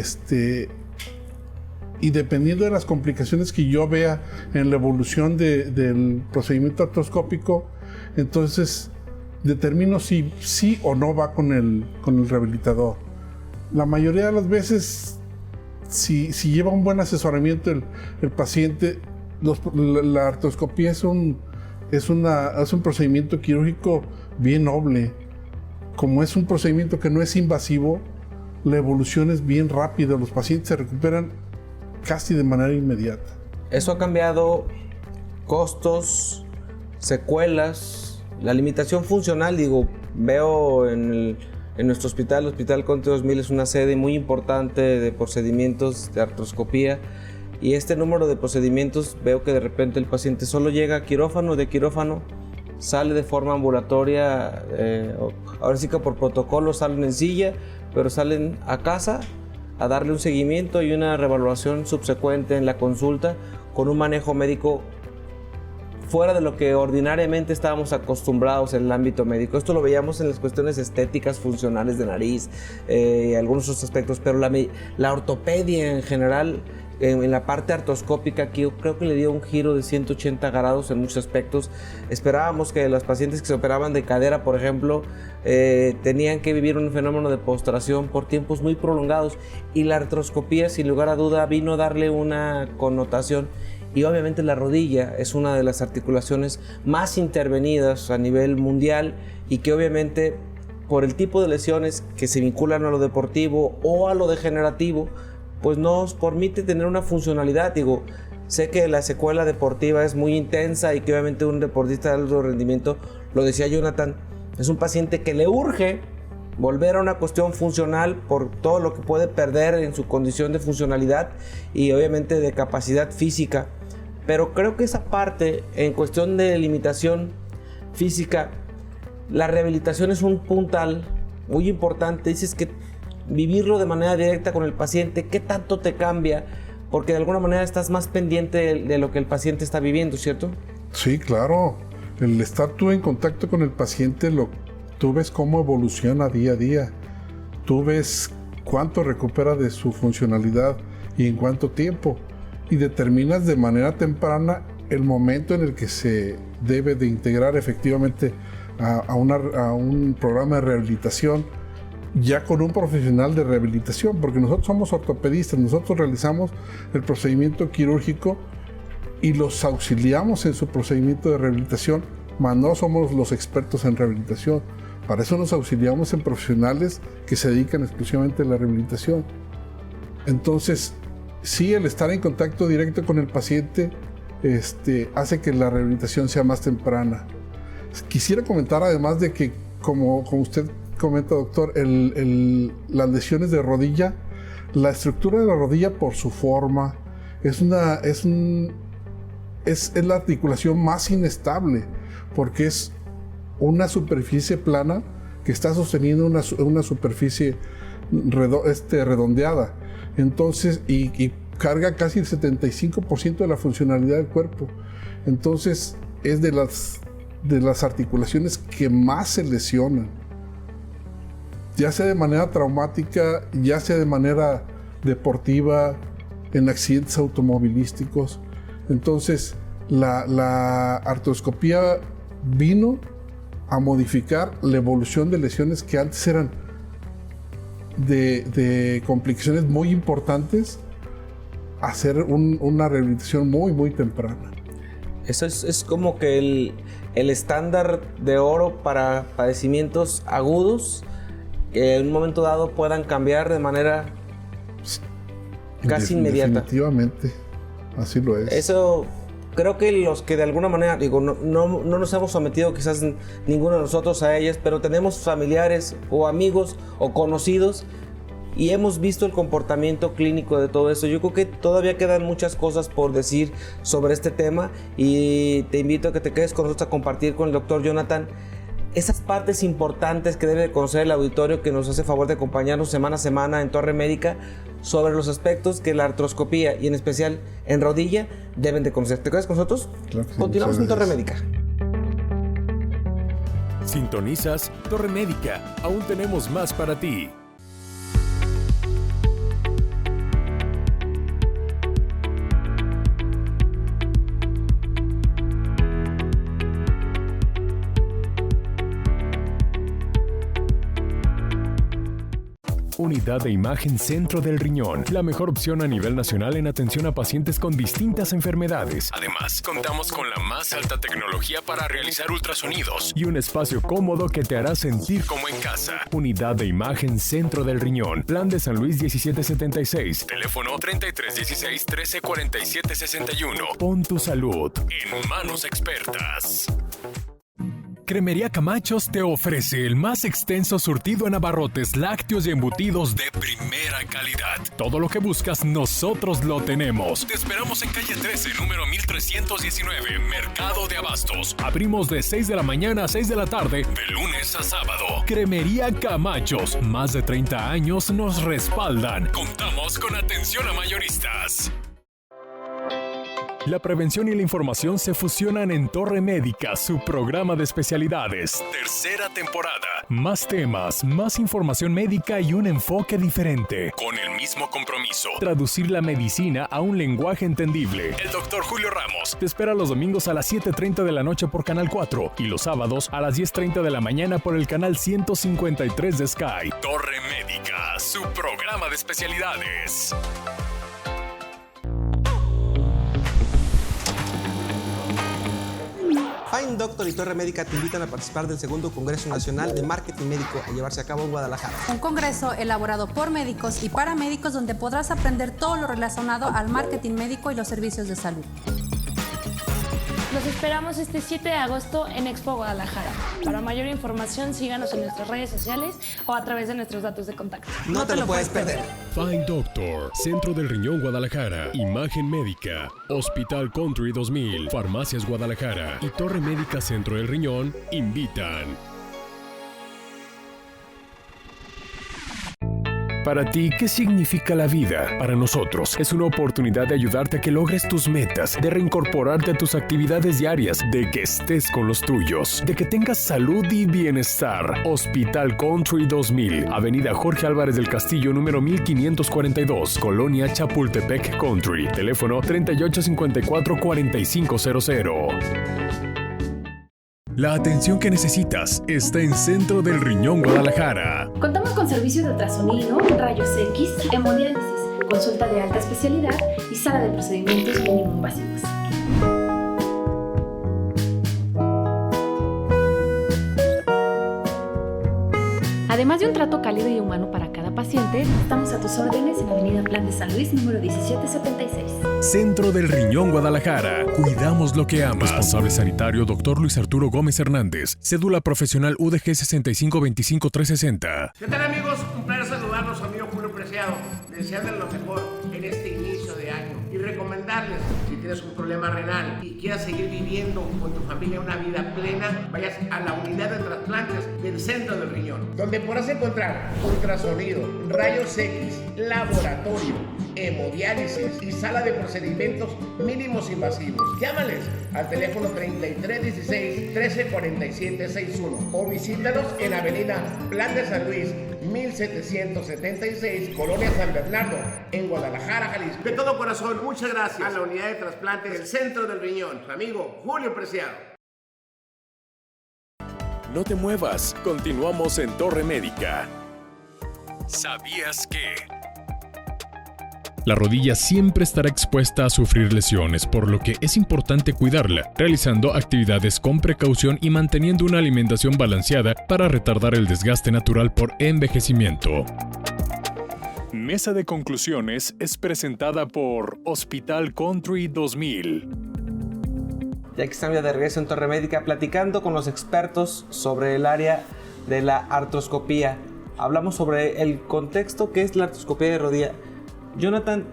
dependiendo de las complicaciones que yo vea en la evolución del procedimiento artroscópico, entonces determino si sí o no va con el rehabilitador. La mayoría de las veces, si lleva un buen asesoramiento el paciente, la artroscopía es un procedimiento quirúrgico bien noble. Como es un procedimiento que no es invasivo, la evolución es bien rápida, los pacientes se recuperan casi de manera inmediata. Eso ha cambiado costos, secuelas, la limitación funcional. Veo en nuestro hospital, el Hospital Conte 2000 es una sede muy importante de procedimientos de artroscopía, y este número de procedimientos veo que de repente el paciente solo llega a quirófano, de quirófano sale de forma ambulatoria, ahora sí que por protocolo salen en silla, pero salen a casa a darle un seguimiento y una reevaluación subsecuente en la consulta con un manejo médico fuera de lo que ordinariamente estábamos acostumbrados en el ámbito médico. Esto lo veíamos en las cuestiones estéticas, funcionales de nariz y algunos otros aspectos, pero la ortopedia en general, en la parte artroscópica, que yo creo que le dio un giro de 180 grados en muchos aspectos. Esperábamos que los pacientes que se operaban de cadera, por ejemplo, tenían que vivir un fenómeno de postración por tiempos muy prolongados, y la artroscopía, sin lugar a duda, vino a darle una connotación. Y obviamente la rodilla es una de las articulaciones más intervenidas a nivel mundial, y que obviamente por el tipo de lesiones que se vinculan a lo deportivo o a lo degenerativo, pues nos permite tener una funcionalidad. Sé que la secuela deportiva es muy intensa y que obviamente un deportista de alto rendimiento, lo decía Jonathan, es un paciente que le urge volver a una cuestión funcional por todo lo que puede perder en su condición de funcionalidad y obviamente de capacidad física. Pero creo que esa parte, en cuestión de limitación física, la rehabilitación es un puntal muy importante. Dices que vivirlo de manera directa con el paciente, ¿qué tanto te cambia? Porque de alguna manera estás más pendiente de lo que el paciente está viviendo, ¿cierto? Sí, claro. El estar tú en contacto con el paciente, tú ves cómo evoluciona día a día. Tú ves cuánto recupera de su funcionalidad y en cuánto tiempo. Y determinas de manera temprana el momento en el que se debe de integrar efectivamente a un programa de rehabilitación, ya con un profesional de rehabilitación, porque nosotros somos ortopedistas, nosotros realizamos el procedimiento quirúrgico y los auxiliamos en su procedimiento de rehabilitación, mas no somos los expertos en rehabilitación. Para eso nos auxiliamos en profesionales que se dedican exclusivamente a la rehabilitación. Entonces, sí, el estar en contacto directo con el paciente hace que la rehabilitación sea más temprana. Quisiera comentar además de que, como usted comenta, doctor, las lesiones de rodilla, la estructura de la rodilla por su forma es la articulación más inestable, porque es una superficie plana que está sosteniendo una superficie redondeada. Entonces, y carga casi el 75% de la funcionalidad del cuerpo. Entonces, es de las articulaciones que más se lesionan, ya sea de manera traumática, ya sea de manera deportiva, en accidentes automovilísticos. Entonces, la artroscopía vino a modificar la evolución de lesiones que antes eran de complicaciones muy importantes, a hacer una rehabilitación muy, muy temprana. Eso es como que el estándar de oro para padecimientos agudos que en un momento dado puedan cambiar de manera casi inmediata. Definitivamente, así lo es. Eso creo que los que de alguna manera, digo, no nos hemos sometido quizás ninguno de nosotros a ellas, pero tenemos familiares o amigos o conocidos y hemos visto el comportamiento clínico de todo eso. Yo creo que todavía quedan muchas cosas por decir sobre este tema y te invito a que te quedes con nosotros a compartir con el doctor Jonathan esas partes importantes que debe conocer el auditorio que nos hace favor de acompañarnos semana a semana en Torre Médica sobre los aspectos que la artroscopía y en especial en rodilla deben de conocer. ¿Te quedas con nosotros? Claro que sí. Continuamos en Torre Médica. Sintonizas Torre Médica. Aún tenemos más para ti. Unidad de Imagen Centro del Riñón, la mejor opción a nivel nacional en atención a pacientes con distintas enfermedades. Además, contamos con la más alta tecnología para realizar ultrasonidos y un espacio cómodo que te hará sentir como en casa. Unidad de Imagen Centro del Riñón, Plan de San Luis 1776, teléfono 3316-1347-61. Pon tu salud en manos expertas. Cremería Camachos te ofrece el más extenso surtido en abarrotes, lácteos y embutidos de primera calidad. Todo lo que buscas, nosotros lo tenemos. Te esperamos en calle 13, número 1319, Mercado de Abastos. Abrimos de 6 de la mañana a 6 de la tarde, de lunes a sábado. Cremería Camachos, más de 30 años nos respaldan. Contamos con atención a mayoristas. La prevención y la información se fusionan en Torre Médica, su programa de especialidades. Tercera temporada. Más temas, más información médica y un enfoque diferente. Con el mismo compromiso. Traducir la medicina a un lenguaje entendible. El doctor Julio Ramos te espera los domingos a las 7:30 de la noche por Canal 4 y los sábados a las 10:30 de la mañana por el canal 153 de Sky. Torre Médica, su programa de especialidades. Fine Doctor y Torre Médica te invitan a participar del segundo Congreso Nacional de Marketing Médico a llevarse a cabo en Guadalajara. Un congreso elaborado por médicos y paramédicos donde podrás aprender todo lo relacionado al marketing médico y los servicios de salud. Los esperamos este 7 de agosto en Expo Guadalajara. Para mayor información, síganos en nuestras redes sociales o a través de nuestros datos de contacto. No te lo puedes perder. Fine Doctor, Centro del Riñón Guadalajara, Imagen Médica, Hospital Country 2000, Farmacias Guadalajara y Torre Médica Centro del Riñón invitan. Para ti, ¿qué significa la vida? Para nosotros, es una oportunidad de ayudarte a que logres tus metas, de reincorporarte a tus actividades diarias, de que estés con los tuyos, de que tengas salud y bienestar. Hospital Country 2000, Avenida Jorge Álvarez del Castillo, número 1542, Colonia Chapultepec Country. Teléfono 3854-4500. La atención que necesitas está en Centro del Riñón Guadalajara. Contamos con servicios de ultrasonido, rayos X, hemodiálisis, consulta de alta especialidad y sala de procedimientos mínimo invasivos. Además de un trato cálido y humano para cada paciente, estamos a tus órdenes en Avenida Plan de San Luis, número 1776. Centro del Riñón Guadalajara. Cuidamos lo que amas. Responsable sanitario, Dr. Luis Arturo Gómez Hernández. Cédula profesional UDG 6525360. ¿Qué tal, amigos? Un placer saludarlos, amigo Julio Preciado. Desearles lo mejor en este inicio de año y recomendarles, si tienes un problema renal y quieras seguir viviendo con tu familia una vida plena, vayas a la unidad de trasplantes del Centro del Riñón, donde podrás encontrar ultrasonido, rayos X, laboratorio, hemodiálisis y sala de procedimientos mínimos invasivos. Llámales al teléfono 3316-134761 o visítalos en Avenida Plan de San Luis 1776, Colonia San Bernardo, en Guadalajara, Jalisco. De todo corazón, muchas gracias a la unidad de trasplante del Centro del Riñón, su amigo Julio Preciado. No te muevas, continuamos en Torre Médica. ¿Sabías que? La rodilla siempre estará expuesta a sufrir lesiones, por lo que es importante cuidarla, realizando actividades con precaución y manteniendo una alimentación balanceada para retardar el desgaste natural por envejecimiento. Mesa de Conclusiones es presentada por Hospital Country 2000. ya que estamos de regreso en Torre Médica platicando con los expertos sobre el área de la artroscopía. Hablamos sobre el contexto que es la artroscopía de rodilla. Jonathan,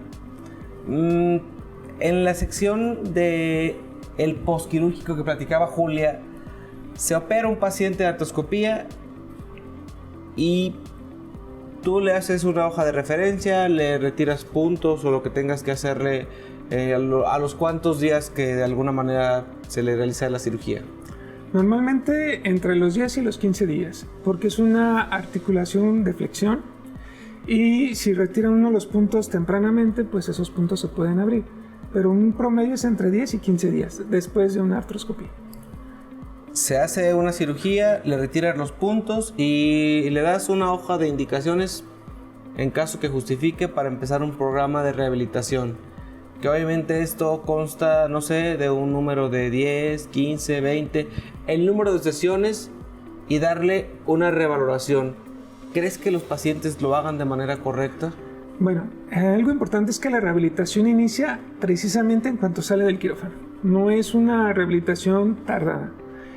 en la sección de el postquirúrgico que platicaba Julia, se opera un paciente de artroscopía y tú le haces una hoja de referencia, le retiras puntos o lo que tengas que hacerle a los cuantos días que de alguna manera se le realiza la cirugía. Normalmente entre los 10 y los 15 días, porque es una articulación de flexión y si retira uno los puntos tempranamente, pues esos puntos se pueden abrir. Pero un promedio es entre 10 y 15 días después de una artroscopía. Se hace una cirugía, le retiras los puntos y le das una hoja de indicaciones en caso que justifique para empezar un programa de rehabilitación. Que obviamente esto consta, no sé, de un número de 10, 15, 20, el número de sesiones y darle una revaloración. ¿Crees que los pacientes lo hagan de manera correcta? Bueno, algo importante es que la rehabilitación inicia precisamente en cuanto sale del quirófano. No es una rehabilitación tardada.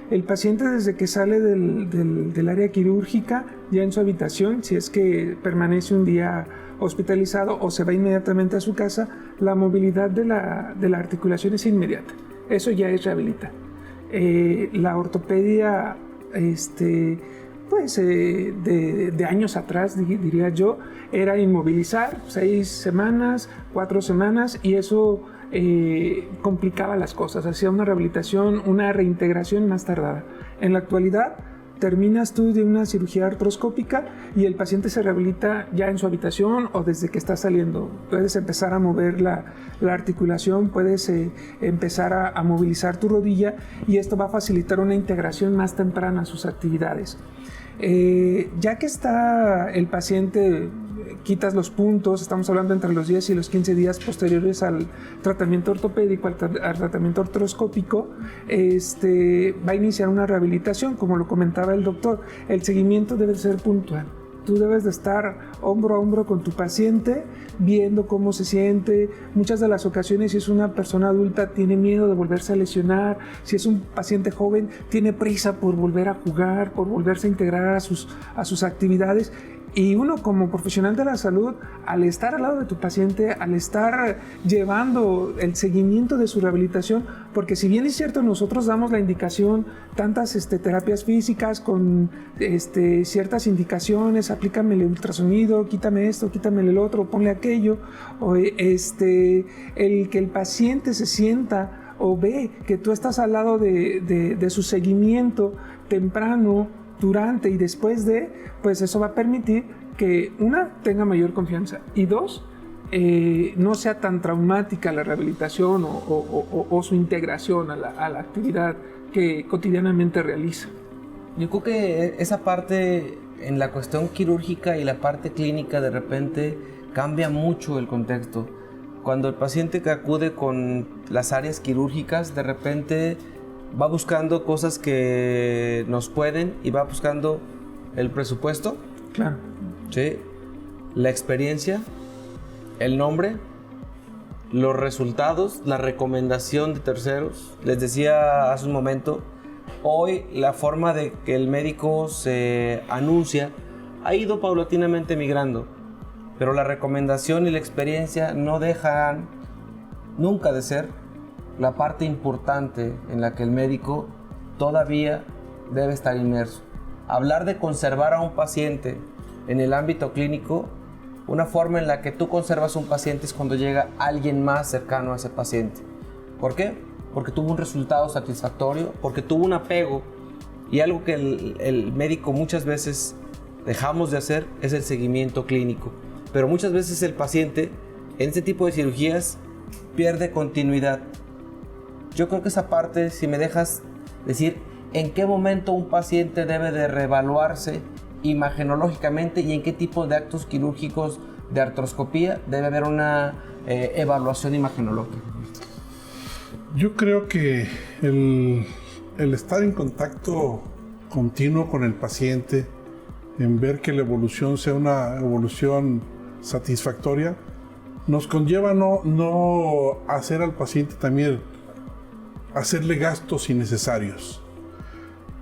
El paciente desde que sale del área quirúrgica, ya en su habitación, si es que permanece un día hospitalizado o se va inmediatamente a su casa, la movilidad de la articulación es inmediata. Eso ya es rehabilitar. La ortopedia, de años atrás, diría yo, era inmovilizar 6 semanas, 4 semanas, y eso complicaba las cosas, hacía una rehabilitación, una reintegración más tardada. En la actualidad, terminas tú de una cirugía artroscópica y el paciente se rehabilita ya en su habitación o desde que está saliendo. Puedes empezar a mover la articulación, puedes empezar a movilizar tu rodilla y esto va a facilitar una integración más temprana a sus actividades. Ya que está el paciente, quitas los puntos, estamos hablando entre los 10 y los 15 días posteriores al tratamiento ortopédico, al tratamiento artroscópico, va a iniciar una rehabilitación, como lo comentaba el doctor. El seguimiento debe ser puntual. Tú debes de estar hombro a hombro con tu paciente, viendo cómo se siente. Muchas de las ocasiones, si es una persona adulta, tiene miedo de volverse a lesionar. Si es un paciente joven, tiene prisa por volver a jugar, por volverse a integrar a sus actividades. Y uno como profesional de la salud, al estar al lado de tu paciente, al estar llevando el seguimiento de su rehabilitación, porque si bien es cierto, nosotros damos la indicación, tantas terapias físicas con ciertas indicaciones, aplícame el ultrasonido, quítame esto, quítame el otro, ponle aquello, o el que el paciente se sienta o ve que tú estás al lado de su seguimiento temprano, durante y después de, pues eso va a permitir que una, tenga mayor confianza y dos, no sea tan traumática la rehabilitación o su integración a la actividad que cotidianamente realiza. Yo creo que esa parte en la cuestión quirúrgica y la parte clínica de repente cambia mucho el contexto. Cuando el paciente que acude con las áreas quirúrgicas de repente va buscando cosas que nos pueden y va buscando el presupuesto. Claro. Sí. La experiencia, el nombre, los resultados, la recomendación de terceros. Les decía hace un momento, hoy la forma de que el médico se anuncia ha ido paulatinamente migrando, pero la recomendación y la experiencia no dejan nunca de ser la parte importante en la que el médico todavía debe estar inmerso. Hablar de conservar a un paciente en el ámbito clínico, una forma en la que tú conservas un paciente es cuando llega alguien más cercano a ese paciente. ¿Por qué? Porque tuvo un resultado satisfactorio, porque tuvo un apego, y algo que el médico muchas veces dejamos de hacer es el seguimiento clínico. Pero muchas veces el paciente en este tipo de cirugías pierde continuidad. Yo creo que esa parte, si me dejas decir, ¿en qué momento un paciente debe de reevaluarse imagenológicamente y en qué tipo de actos quirúrgicos de artroscopía debe haber una evaluación imagenológica? Yo creo que el estar en contacto continuo con el paciente, en ver que la evolución sea una evolución satisfactoria, nos conlleva no hacer al paciente también hacerle gastos innecesarios.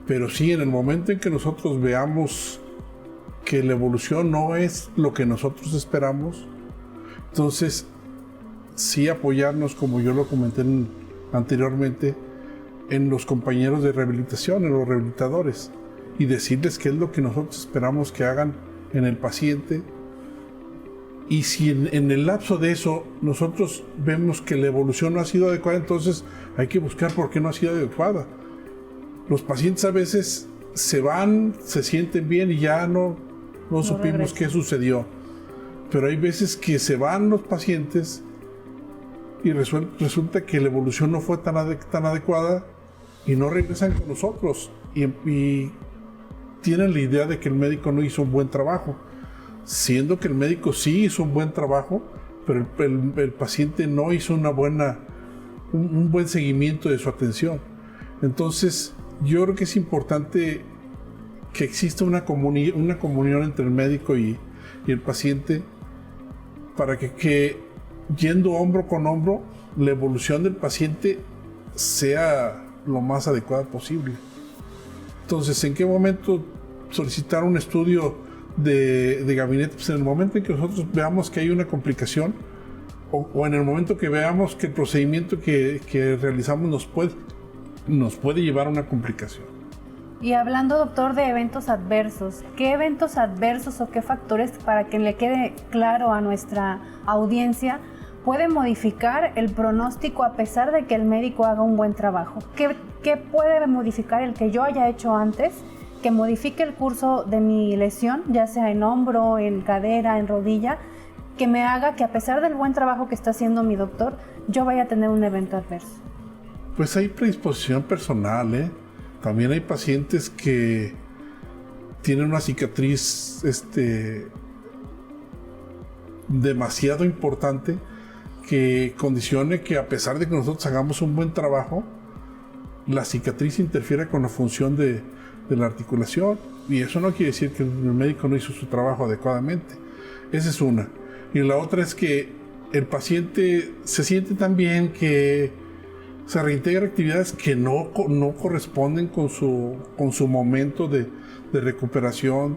Pero sí, en el momento en que nosotros veamos que la evolución no es lo que nosotros esperamos, entonces sí apoyarnos, como yo lo comenté anteriormente, en los compañeros de rehabilitación, en los rehabilitadores, y decirles qué es lo que nosotros esperamos que hagan en el paciente. Y si en el lapso de eso nosotros vemos que la evolución no ha sido adecuada, entonces hay que buscar por qué no ha sido adecuada. Los pacientes a veces se van, se sienten bien y ya no supimos qué sucedió. Pero hay veces que se van los pacientes y resulta que la evolución no fue tan adecuada y no regresan con nosotros. Y tienen la idea de que el médico no hizo un buen trabajo, siendo que el médico sí hizo un buen trabajo, pero el paciente no hizo un buen seguimiento de su atención. Entonces, yo creo que es importante que exista una comunión entre el médico y el paciente para que yendo hombro con hombro, la evolución del paciente sea lo más adecuada posible. Entonces, ¿en qué momento solicitar un estudio de gabinete? Pues en el momento en que nosotros veamos que hay una complicación o en el momento que veamos que el procedimiento que realizamos nos puede llevar a una complicación. Y hablando, doctor, de eventos adversos, ¿qué eventos adversos o qué factores, para que le quede claro a nuestra audiencia, puede modificar el pronóstico a pesar de que el médico haga un buen trabajo? ¿Qué puede modificar el que yo haya hecho antes, que modifique el curso de mi lesión, ya sea en hombro, en cadera, en rodilla, que me haga que a pesar del buen trabajo que está haciendo mi doctor, yo vaya a tener un evento adverso? Pues hay predisposición personal, ¿eh? También hay pacientes que tienen una cicatriz demasiado importante que condicione que a pesar de que nosotros hagamos un buen trabajo, la cicatriz interfiere con la función de la articulación, y eso no quiere decir que el médico no hizo su trabajo adecuadamente. Esa es una. Y la otra es que el paciente se siente tan bien que se reintegra actividades que no corresponden con su momento de recuperación,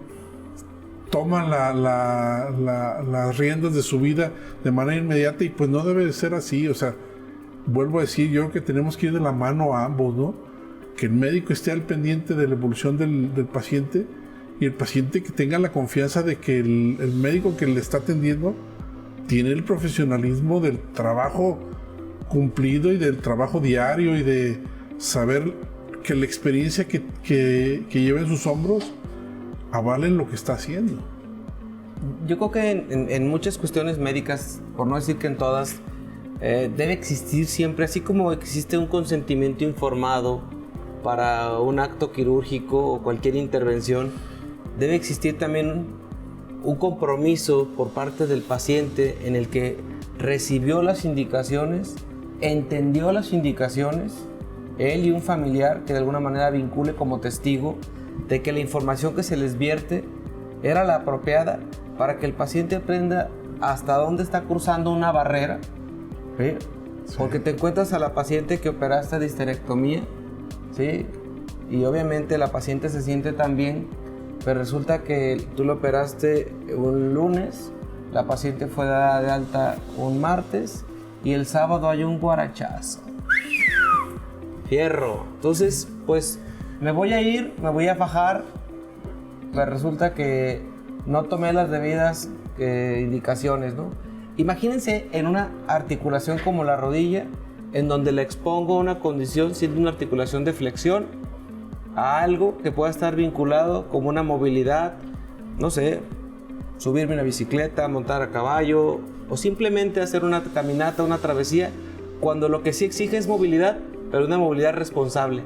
toma las riendas de su vida de manera inmediata, y pues no debe de ser así. O sea, vuelvo a decir, yo creo que tenemos que ir de la mano a ambos, ¿no? Que el médico esté al pendiente de la evolución del paciente, y el paciente que tenga la confianza de que el médico que le está atendiendo tiene el profesionalismo del trabajo cumplido y del trabajo diario, y de saber que la experiencia que lleva en sus hombros avalen lo que está haciendo. Yo creo que en muchas cuestiones médicas, por no decir que en todas, debe existir siempre, así como existe un consentimiento informado para un acto quirúrgico o cualquier intervención, debe existir también un compromiso por parte del paciente en el que recibió las indicaciones, entendió las indicaciones, él y un familiar que de alguna manera vincule como testigo de que la información que se les vierte era la apropiada, para que el paciente aprenda hasta dónde está cruzando una barrera, ¿sí? Sí. Porque te encuentras a la paciente que operaste de histerectomía, ¿sí? Y obviamente la paciente se siente tan bien, pero resulta que tú lo operaste un lunes, la paciente fue dada de alta un martes, y el sábado hay un guarachazo. Fierro. Entonces, pues, me voy a fajar, pero resulta que no tomé las debidas indicaciones, ¿no? Imagínense en una articulación como la rodilla, en donde le expongo a una condición, siendo una articulación de flexión, a algo que pueda estar vinculado como una movilidad, no sé, subirme una bicicleta, montar a caballo, o simplemente hacer una caminata, una travesía, cuando lo que sí exige es movilidad, pero una movilidad responsable.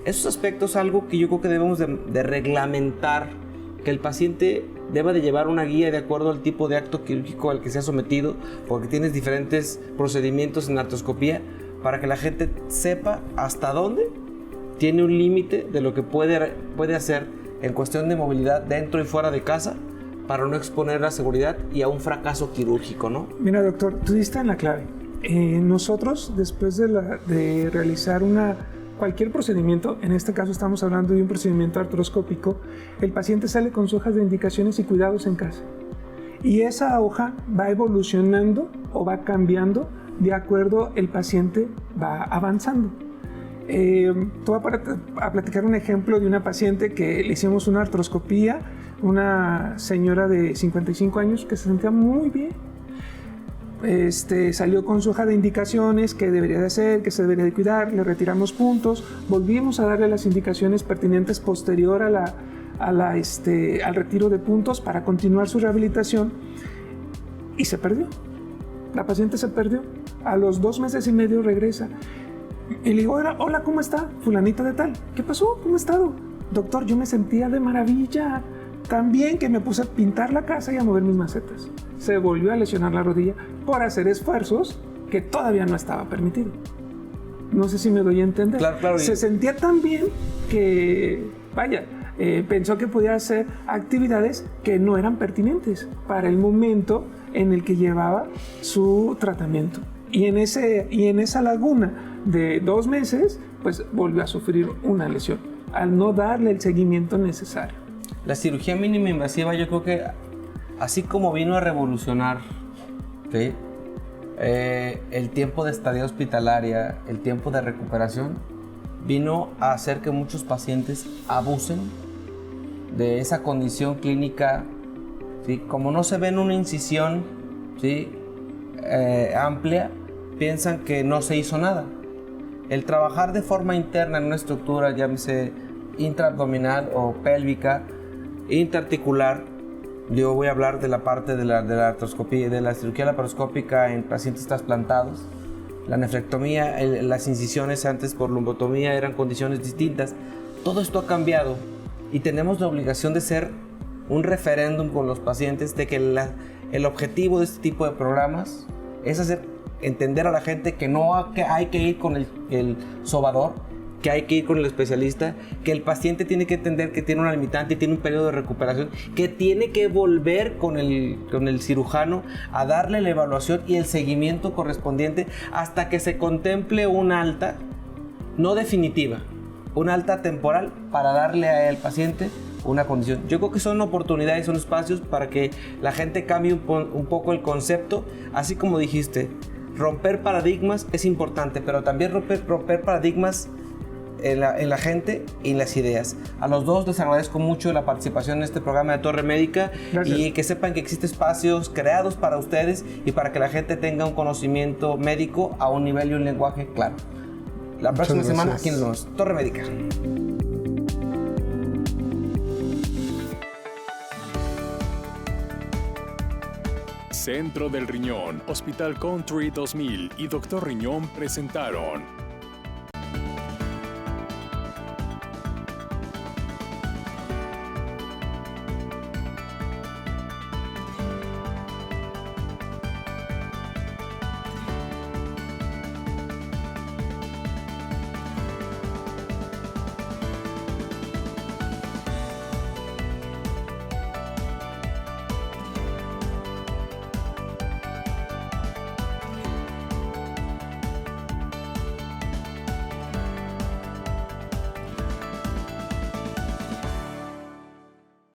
Esos aspectos, algo que yo creo que debemos de reglamentar, que el paciente deba de llevar una guía de acuerdo al tipo de acto quirúrgico al que se ha sometido, porque tienes diferentes procedimientos en artroscopía, para que la gente sepa hasta dónde tiene un límite de lo que puede hacer en cuestión de movilidad dentro y fuera de casa, para no exponer la seguridad y a un fracaso quirúrgico, ¿no? Mira, doctor, tú diste en la clave. Nosotros, después de realizar cualquier procedimiento, en este caso estamos hablando de un procedimiento artroscópico, el paciente sale con sus hojas de indicaciones y cuidados en casa. Y esa hoja va evolucionando o va cambiando de acuerdo el paciente va avanzando. Te voy a platicar un ejemplo de una paciente que le hicimos una artroscopía, una señora de 55 años que se sentía muy bien. Salió con su hoja de indicaciones, qué debería de hacer, qué se debería de cuidar, le retiramos puntos, volvimos a darle las indicaciones pertinentes posterior al retiro de puntos para continuar su rehabilitación y se perdió. La paciente se perdió. A los 2 meses y medio regresa. Y le digo, hola, ¿cómo está? Fulanita de tal. ¿Qué pasó? ¿Cómo ha estado? Doctor, yo me sentía de maravilla. Tan bien que me puse a pintar la casa y a mover mis macetas. Se volvió a lesionar la rodilla por hacer esfuerzos que todavía no estaba permitido. No sé si me doy a entender. Claro. Se sentía tan bien que, pensó que podía hacer actividades que no eran pertinentes para el momento en el que llevaba su tratamiento. Y en esa laguna de 2 meses, pues volvió a sufrir una lesión al no darle el seguimiento necesario. La cirugía mínima invasiva, yo creo que así como vino a revolucionar, ¿sí?, el tiempo de estadía hospitalaria, el tiempo de recuperación, vino a hacer que muchos pacientes abusen de esa condición clínica, ¿sí? Como no se ve en una incisión, ¿sí?, amplia, piensan que no se hizo nada. El trabajar de forma interna en una estructura, llámese intraabdominal o pélvica, interarticular, yo voy a hablar de la parte de la artroscopía, de la cirugía laparoscópica en pacientes trasplantados. La nefrectomía, las incisiones antes por lumbotomía eran condiciones distintas. Todo esto ha cambiado y tenemos la obligación de ser un referéndum con los pacientes de que el objetivo de este tipo de programas es hacer entender a la gente que no hay que ir con el sobador, que hay que ir con el especialista, que el paciente tiene que entender que tiene una limitante y tiene un periodo de recuperación, que tiene que volver con el cirujano a darle la evaluación y el seguimiento correspondiente hasta que se contemple una alta, no definitiva, una alta temporal para darle al paciente una condición. Yo creo que son oportunidades, son espacios para que la gente cambie un poco el concepto, así como dijiste, romper paradigmas es importante, pero también romper paradigmas en la gente y en las ideas. A los dos les agradezco mucho la participación en este programa de Torre Médica. Gracias. Y que sepan que existen espacios creados para ustedes y para que la gente tenga un conocimiento médico a un nivel y un lenguaje claro. La próxima semana aquí nos vemos. Torre Médica. Centro del Riñón, Hospital Country 2000 y Dr. Riñón presentaron